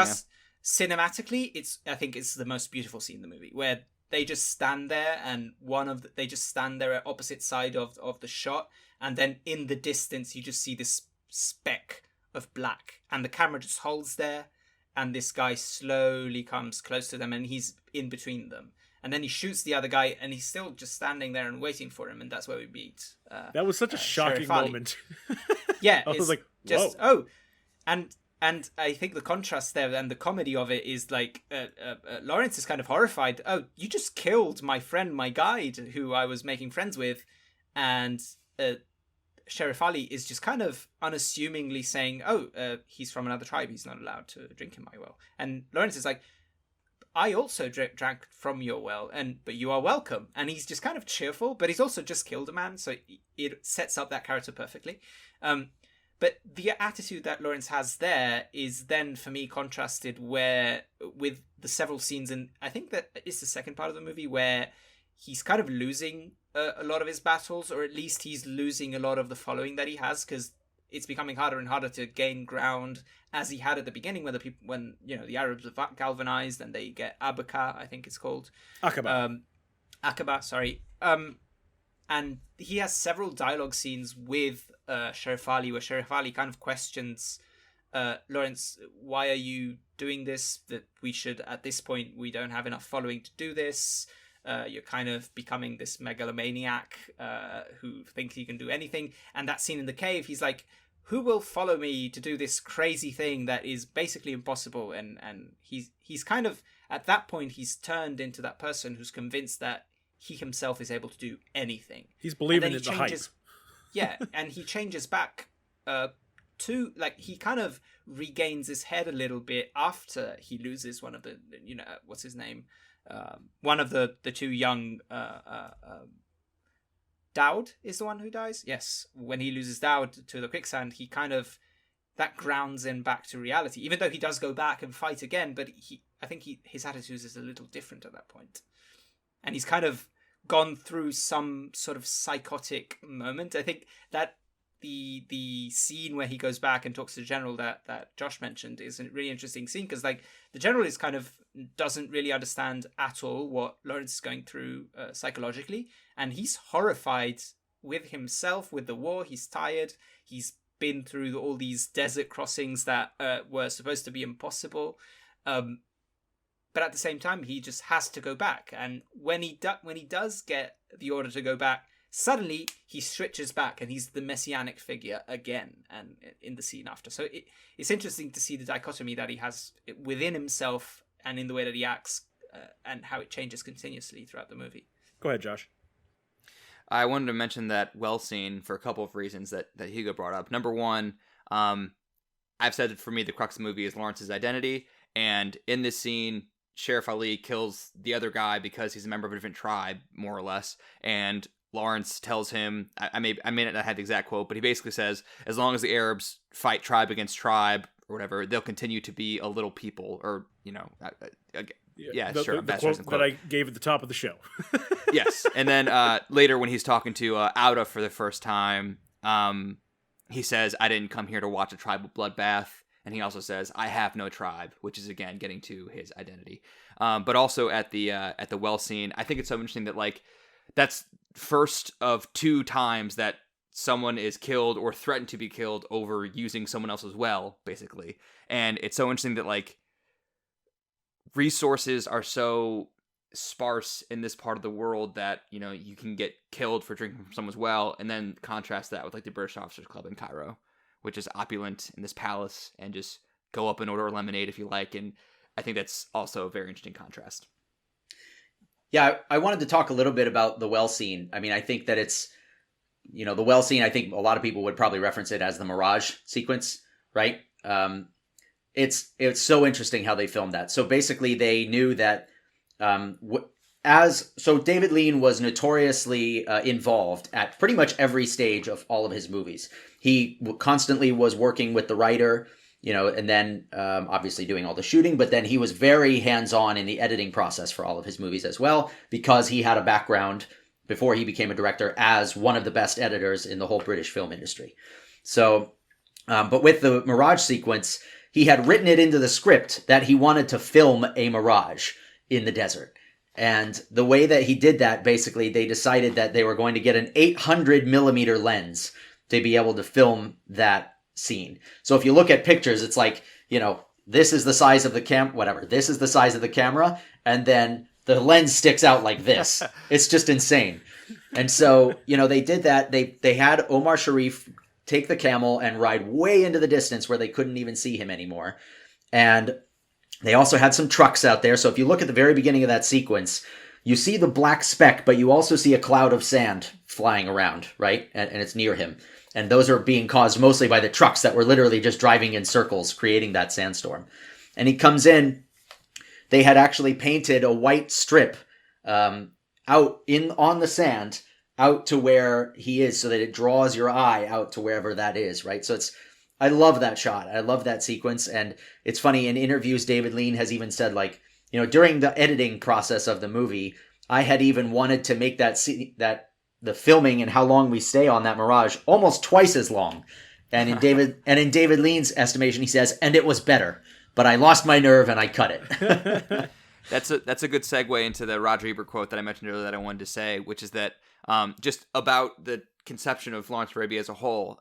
cinematically, I think it's the most beautiful scene in the movie, where they just stand there, and they just stand there at opposite side of the shot, and then in the distance you just see this speck of black, and the camera just holds there, and this guy slowly comes close to them, and he's in between them, and then he shoots the other guy, and he's still just standing there and waiting for him, and that's where we meet. That was such a shocking moment. Yeah, I was like, just whoa. And I think the contrast there and the comedy of it is like Lawrence is kind of horrified. Oh, you just killed my friend, my guide, who I was making friends with, and Sheriff Ali is just kind of unassumingly saying, "Oh, he's from another tribe. He's not allowed to drink in my well." And Lawrence is like, "I also drank from your well, but you are welcome." And he's just kind of cheerful, but he's also just killed a man, so it sets up that character perfectly. But the attitude that Lawrence has there is then, for me, contrasted with the several scenes, and I think that is the second part of the movie where he's kind of losing a lot of his battles, or at least he's losing a lot of the following that he has, because it's becoming harder and harder to gain ground, as he had at the beginning, when the Arabs are galvanized and they get Abaka, I think it's called. Aqaba, sorry. And he has several dialogue scenes with Sheriff Ali, where Sheriff Ali kind of questions Lawrence, why are you doing this? That we should, at this point, we don't have enough following to do this. You're kind of becoming this megalomaniac who thinks he can do anything. And that scene in the cave, he's like, who will follow me to do this crazy thing that is basically impossible? And he's kind of, at that point, he's turned into that person who's convinced that he himself is able to do anything. He's believing in the hype. Yeah, and he changes back to, like, he kind of regains his head a little bit after he loses one of the, what's his name? One of the two young, Dowd is the one who dies? Yes. When he loses Dowd to the quicksand, he kind of, that grounds him back to reality, even though he does go back and fight again, but I think his attitude is a little different at that point. And he's kind of gone through some sort of psychotic moment. I think that the scene where he goes back and talks to the general that Josh mentioned is a really interesting scene, because like the general is kind of doesn't really understand at all what Lawrence is going through psychologically, and he's horrified with himself, with the war. He's tired. He's been through all these desert crossings that were supposed to be impossible. But at the same time, he just has to go back. And when he does get the order to go back, suddenly he switches back and he's the messianic figure again, and in the scene after. So it's interesting to see the dichotomy that he has within himself and in the way that he acts, and how it changes continuously throughout the movie. Go ahead, Josh. I wanted to mention that well scene for a couple of reasons that Hugo brought up. Number one, I've said that for me, the crux of the movie is Lawrence's identity. And in this scene, Sheriff Ali kills the other guy because he's a member of a different tribe, more or less. And Lawrence tells him, I may not have the exact quote, but he basically says, as long as the Arabs fight tribe against tribe or whatever, they'll continue to be a little people, or, Yeah, the, sure. the Bastardizing quote quote. that I gave at the top of the show. Yes, and then later when he's talking to Auda for the first time, he says, "I didn't come here to watch a tribal bloodbath," and he also says, "I have no tribe," which is again getting to his identity. But also at the well scene, I think it's so interesting that like that's first of 2 times that someone is killed or threatened to be killed over using someone else's well, basically, and it's so interesting that like resources are so sparse in this part of the world that, you know, you can get killed for drinking from someone's well, and then contrast that with like the British Officers Club in Cairo, which is opulent in this palace, and just go up and order a lemonade if you like. And I think that's also a very interesting contrast. Yeah, I wanted to talk a little bit about the well scene. I mean, I think that it's, you know, the well scene, I think a lot of people would probably reference it as the Mirage Sequence, right? It's so interesting how they filmed that. So basically they knew that so David Lean was notoriously involved at pretty much every stage of all of his movies. He constantly was working with the writer, you know, and then obviously doing all the shooting, but then he was very hands-on in the editing process for all of his movies as well, because he had a background before he became a director as one of the best editors in the whole British film industry. So, but with the Mirage Sequence, he had written it into the script that he wanted to film a mirage in the desert. And the way that he did that, basically, they decided that they were going to get an 800 millimeter lens to be able to film that scene. So if you look at pictures, it's like, you know, this is the size of the this is the size of the camera, and then the lens sticks out like this. It's just insane. And so, you know, they did that. They had Omar Sharif take the camel and ride way into the distance where they couldn't even see him anymore. And they also had some trucks out there. So if you look at the very beginning of that sequence, you see the black speck, but you also see a cloud of sand flying around, right? And it's near him. And those are being caused mostly by the trucks that were literally just driving in circles, creating that sandstorm. And he comes in. They had actually painted a white strip out on the sand out to where he is, so that it draws your eye out to wherever that is, right? So I love that shot. I love that sequence. And it's funny, in interviews, David Lean has even said, like, you know, during the editing process of the movie, I had even wanted to make the filming and how long we stay on that Mirage almost twice as long. And in David Lean's estimation, he says, and it was better, but I lost my nerve and I cut it. That's a good segue into the Roger Ebert quote that I mentioned earlier that I wanted to say, which is that just about the conception of Lawrence of Arabia as a whole.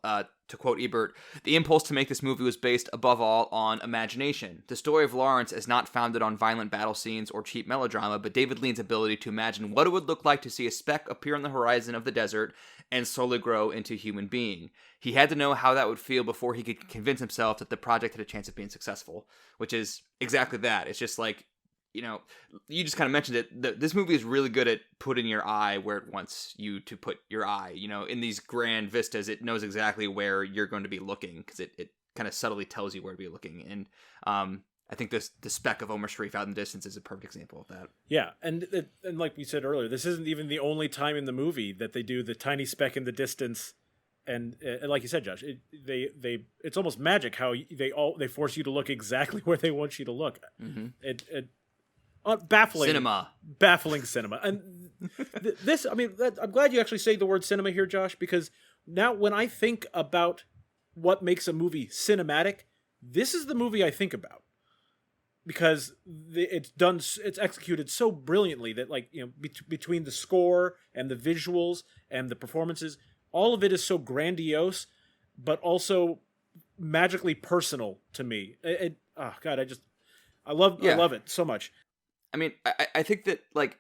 To quote Ebert, "The impulse to make this movie was based above all on imagination. The story of Lawrence is not founded on violent battle scenes or cheap melodrama, but David Lean's ability to imagine what it would look like to see a speck appear on the horizon of the desert and slowly grow into a human being. He had to know how that would feel before he could convince himself that the project had a chance of being successful," which is exactly that. It's just like, you know, you just kind of mentioned it. This movie is really good at putting your eye where it wants you to put your eye. You know, in these grand vistas, it knows exactly where you're going to be looking, because it kind of subtly tells you where to be looking. And I think the speck of Omar Sharif out in the distance is a perfect example of that. Yeah, and like we said earlier, this isn't even the only time in the movie that they do the tiny speck in the distance. And like you said, Josh, it's almost magic how they force you to look exactly where they want you to look. Mm-hmm. Baffling cinema. And this, I mean, I'm glad you actually say the word cinema here, Josh, because now when I think about what makes a movie cinematic, this is the movie I think about, because it's executed so brilliantly that, like, you know, between the score and the visuals and the performances, all of it is so grandiose, but also magically personal to me. I love it so much. I mean, I think that, like,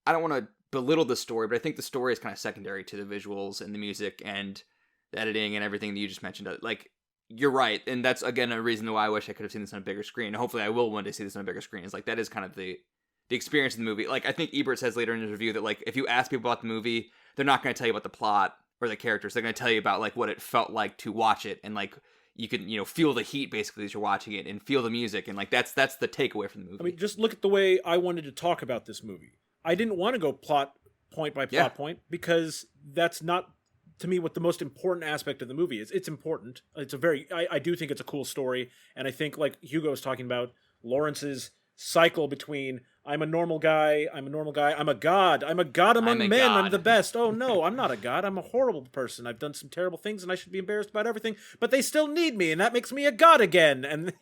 I don't want to belittle the story, but I think the story is kind of secondary to the visuals and the music and the editing and everything that you just mentioned. Like, you're right, and that's, again, a reason why I wish I could have seen this on a bigger screen. Hopefully I will one day see this on a bigger screen. It's like, that is kind of the experience of the movie. Like, I think Ebert says later in his review that, like, if you ask people about the movie, they're not going to tell you about the plot or the characters. They're going to tell you about, like, what it felt like to watch it, and, like, you can, you know, feel the heat basically as you're watching it, and feel the music, and, like, that's the takeaway from the movie. I mean, just look at the way I wanted to talk about this movie. I didn't want to go plot point by plot point, because that's not, to me, what the most important aspect of the movie is. It's important. I do think it's a cool story, and I think, like Hugo was talking about, Lawrence's cycle between I'm a normal guy, I'm a god among men, I'm the best. Oh no, I'm not a god, I'm a horrible person. I've done some terrible things and I should be embarrassed about everything, but they still need me and that makes me a god again. And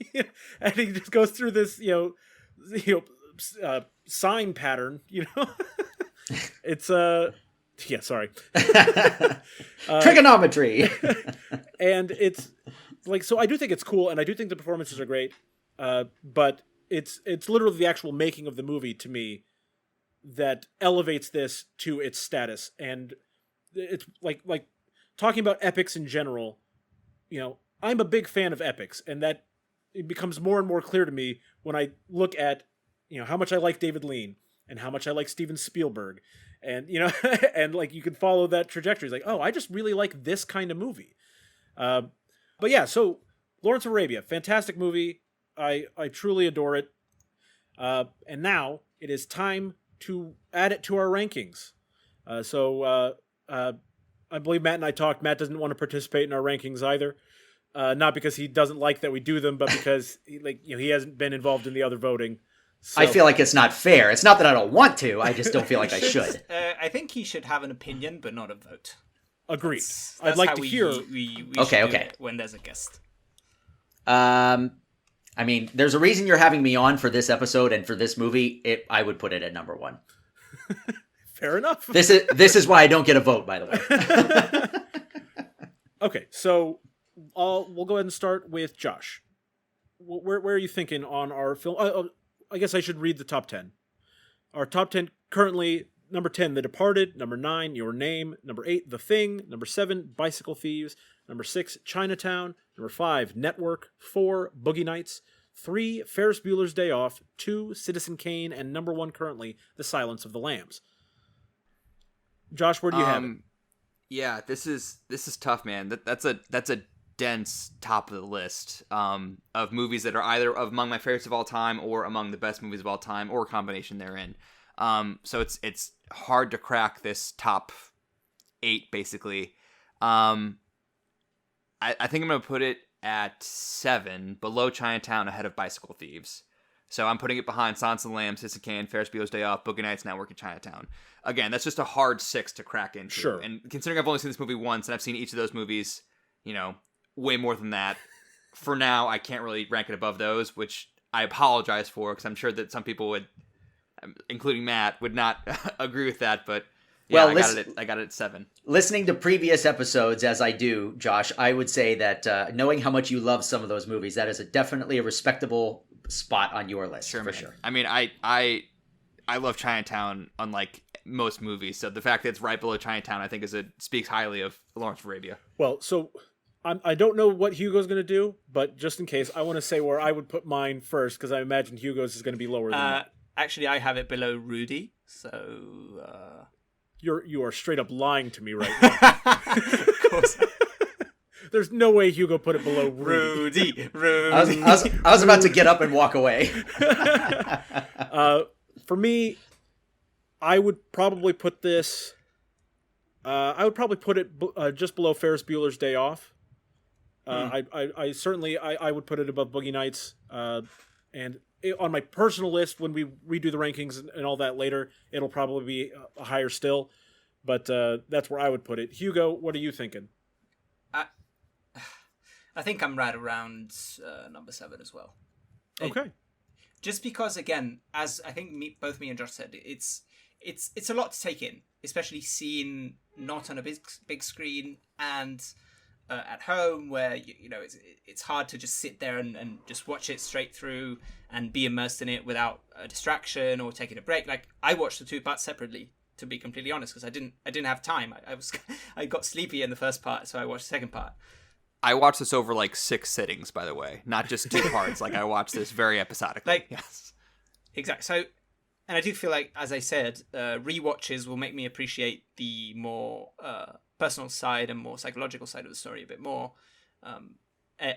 and he just goes through this, sign pattern, It's yeah, sorry. Trigonometry. And it's like, so I do think it's cool and I do think the performances are great. But it's literally the actual making of the movie to me that elevates this to its status. And it's like talking about epics in general, I'm a big fan of epics, and that it becomes more and more clear to me when I look at, how much I like David Lean and how much I like Steven Spielberg. And, and like you can follow that trajectory. It's like, oh, I just really like this kind of movie. But yeah, so Lawrence of Arabia, fantastic movie. I truly adore it. And now it is time to add it to our rankings. So I believe Matt and I talked. Matt doesn't want to participate in our rankings either. Not because he doesn't like that we do them, but because he hasn't been involved in the other voting. So. I feel like it's not fair. It's not that I don't want to. I just don't feel like I should. I think he should have an opinion, but not a vote. Agreed. That's I'd like to hear. We okay. do it when there's a guest. I mean, there's a reason you're having me on for this episode and for this movie. I would put it at number 1. Fair enough. This is why I don't get a vote, by the way. Okay, so we'll go ahead and start with Josh. Where are you thinking on our film? I guess I should read the top 10. Our top 10 currently: number 10, The Departed; number 9, Your Name; number 8, The Thing; number 7, Bicycle Thieves; number 6, Chinatown; number 5, Network; 4, Boogie Nights; 3, Ferris Bueller's Day Off; 2, Citizen Kane; and number 1 currently, The Silence of the Lambs. Josh, where do you have it? Yeah, this is tough, man. That's a dense top of the list of movies that are either among my favorites of all time or among the best movies of all time, or a combination therein. So it's hard to crack this top 8, basically. I think I'm going to put it at 7, below Chinatown, ahead of Bicycle Thieves. So I'm putting it behind Silence of the Lambs, Citizen Kane, Ferris Bueller's Day Off, Boogie Nights, Network, and Chinatown. Again, that's just a hard 6 to crack into. Sure. And considering I've only seen this movie once, and I've seen each of those movies, way more than that, for now, I can't really rank it above those, which I apologize for, because I'm sure that some people would, including Matt, would not agree with that, but yeah, well, I got it at 7. Listening to previous episodes, as I do, Josh, I would say that knowing how much you love some of those movies, that is definitely a respectable spot on your list, sure, for sure. I mean, I love Chinatown, unlike most movies, so the fact that it's right below Chinatown, I think, speaks highly of Lawrence of Arabia. Well, so I don't know what Hugo's going to do, but just in case, I want to say where I would put mine first, because I imagine Hugo's is going to be lower than that. Actually, I have it below Rudy, so... You are straight up lying to me right now. Of course. There's no way Hugo put it below Rudy. Rudy. I was about to get up and walk away. For me, I would probably put this... I would probably put it just below Ferris Bueller's Day Off. I certainly would put it above Boogie Nights. And on my personal list, when we redo the rankings and all that later, it'll probably be a higher still. But that's where I would put it. Hugo, what are you thinking? I think I'm right around number 7 as well. Okay. Just because, again, as I think both me and Josh said, it's a lot to take in, especially seeing not on a big screen and at home, where it's hard to just sit there and just watch it straight through and be immersed in it without a distraction or taking a break. Like, I watched the 2 parts separately, to be completely honest, because I didn't have time. I got sleepy in the first part, so I watched the second part. I watched this over like 6 sittings, by the way, not just 2 parts. Like, I watched this very episodically. Yes, exactly. So, and I do feel like, as I said, rewatches will make me appreciate the more personal side and more psychological side of the story a bit more.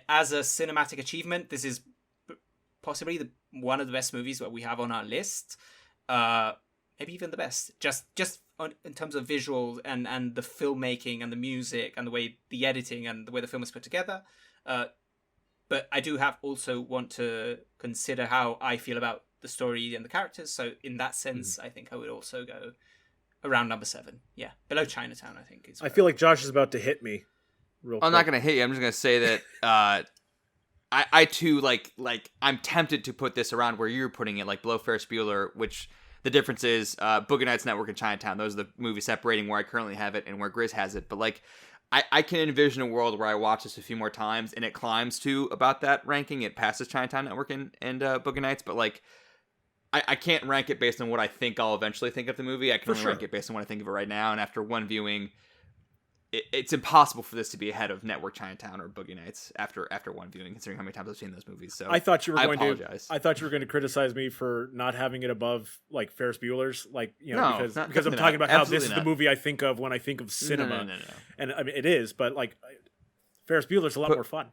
As a cinematic achievement, this is possibly one of the best movies that we have on our list. Maybe even the best. Just in terms of visual and the filmmaking and the music and the way the editing and the way the film is put together. But I do also want to consider how I feel about the story and the characters. So in that sense, I think I would also go around number 7. Yeah, below Chinatown, I think. I feel like Josh is about to hit me. I'm not gonna hit you. I'm just gonna say that I too like I'm tempted to put this around where you're putting it, like below Ferris Bueller, which the difference is Boogie Nights Network and Chinatown. Those are the movies separating where I currently have it and where Grizz has it. But like I can envision a world where I watch this a few more times and it climbs to about that ranking. It passes Chinatown Network and Boogie Nights, but like I can't rank it based on what I think I'll eventually think of the movie. I can only rank it based on what I think of it right now. And after one viewing, it's impossible for this to be ahead of Network Chinatown or Boogie Nights after one viewing, considering how many times I've seen those movies. So I thought you were going apologize. I thought you were going to criticize me for not having it above like Ferris Bueller's, like No, because I'm talking about how this is the movie I think of when I think of cinema. No. And I mean it is, but like Ferris Bueller's a lot more fun.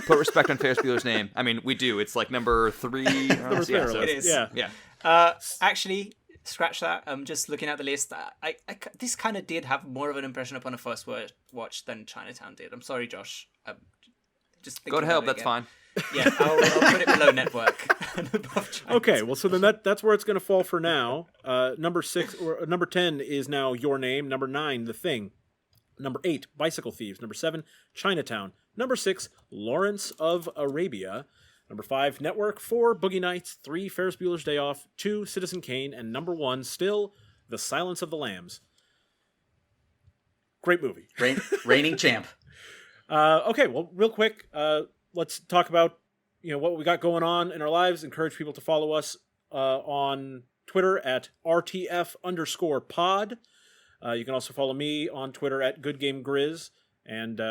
Put respect on Ferris Bueller's name. I mean, we do. It's like number 3. It is. Yeah. Actually, scratch that. I'm just looking at the list. This kind of did have more of an impression upon a first watch than Chinatown did. I'm sorry, Josh. Just go to hell. That's fine. Yeah, I'll put it below Network and above Chinatown. Okay, well, so then that's where it's going to fall for now. Number 6 or number 10 is now Your Name. Number 9, The Thing. Number 8, Bicycle Thieves. Number 7, Chinatown. Number 6, Lawrence of Arabia. Number 5, Network. 4, Boogie Nights. 3, Ferris Bueller's Day Off. 2, Citizen Kane. And number 1, still, The Silence of the Lambs. Great movie. Reigning champ. Okay, well, real quick, let's talk about what we got going on in our lives. Encourage people to follow us on Twitter at RTF_pod. You can also follow me on Twitter at GoodGameGrizz. And,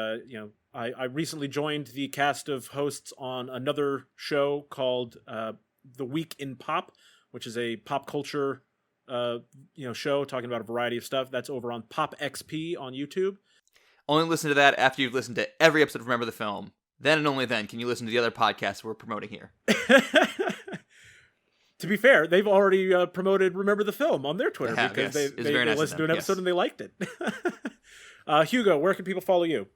I recently joined the cast of hosts on another show called The Week in Pop, which is a pop culture show talking about a variety of stuff. That's over on Pop XP on YouTube. Only listen to that after you've listened to every episode of Remember the Film. Then and only then can you listen to the other podcasts we're promoting here. To be fair, they've already promoted Remember the Film on their Twitter because they nice listened to an episode and they liked it. Hugo, where can people follow you?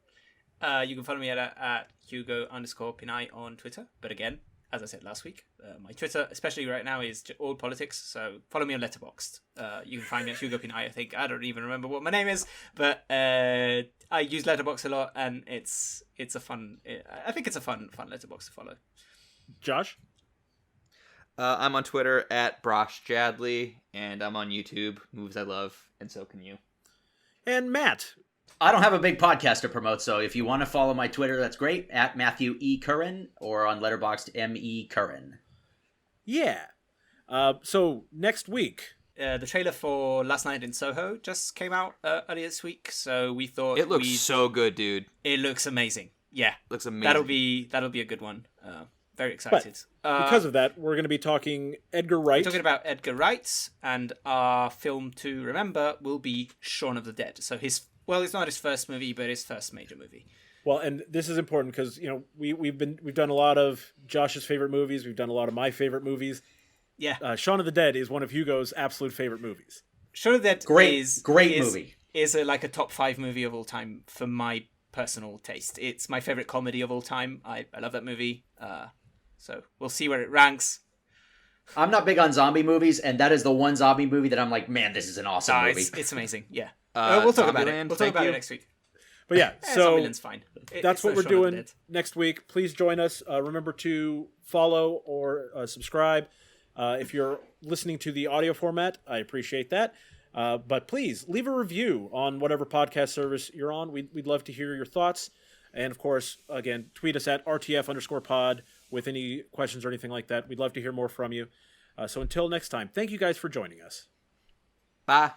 You can follow me at Hugo_Pinay on Twitter. But again, as I said last week, my Twitter, especially right now, is all politics. So follow me on Letterboxd. You can find me at Hugo Pinay. I think I don't even remember what my name is, but I use Letterboxd a lot, and it's a fun. I think it's a fun Letterboxd to follow. Josh, I'm on Twitter at Brosh Jadley, and I'm on YouTube, Movies I Love, and so can you. And Matt. I don't have a big podcast to promote, so if you want to follow my Twitter, that's great, at Matthew E. Curran, or on Letterboxd, M.E. Curran. Yeah. So, next week... the trailer for Last Night in Soho just came out earlier this week, so we thought... It looks so good, dude. It looks amazing. Yeah. Looks amazing. That'll be a good one. Very excited. But because of that, we're going to be talking Edgar Wright. We're talking about Edgar Wright, and our film to remember will be Shaun of the Dead. So it's not his first movie, but his first major movie. Well, and this is important because we've done a lot of Josh's favorite movies. We've done a lot of my favorite movies. Yeah, Shaun of the Dead is one of Hugo's absolute favorite movies. Shaun of the Dead great movie. Is like a top 5 movie of all time for my personal taste. It's my favorite comedy of all time. I love that movie. So we'll see where it ranks. I'm not big on zombie movies, and that is the one zombie movie that I'm like, man, this is an awesome movie. It's amazing. Yeah, we'll talk about it. We'll talk about it next week. But yeah, so Zombieland's fine. That's what we're doing next week. Please join us. Remember to follow or subscribe. If you're listening to the audio format, I appreciate that. But please leave a review on whatever podcast service you're on. We'd love to hear your thoughts. And of course, again, tweet us at RTF_pod with any questions or anything like that. We'd love to hear more from you. So until next time, thank you guys for joining us. Bye.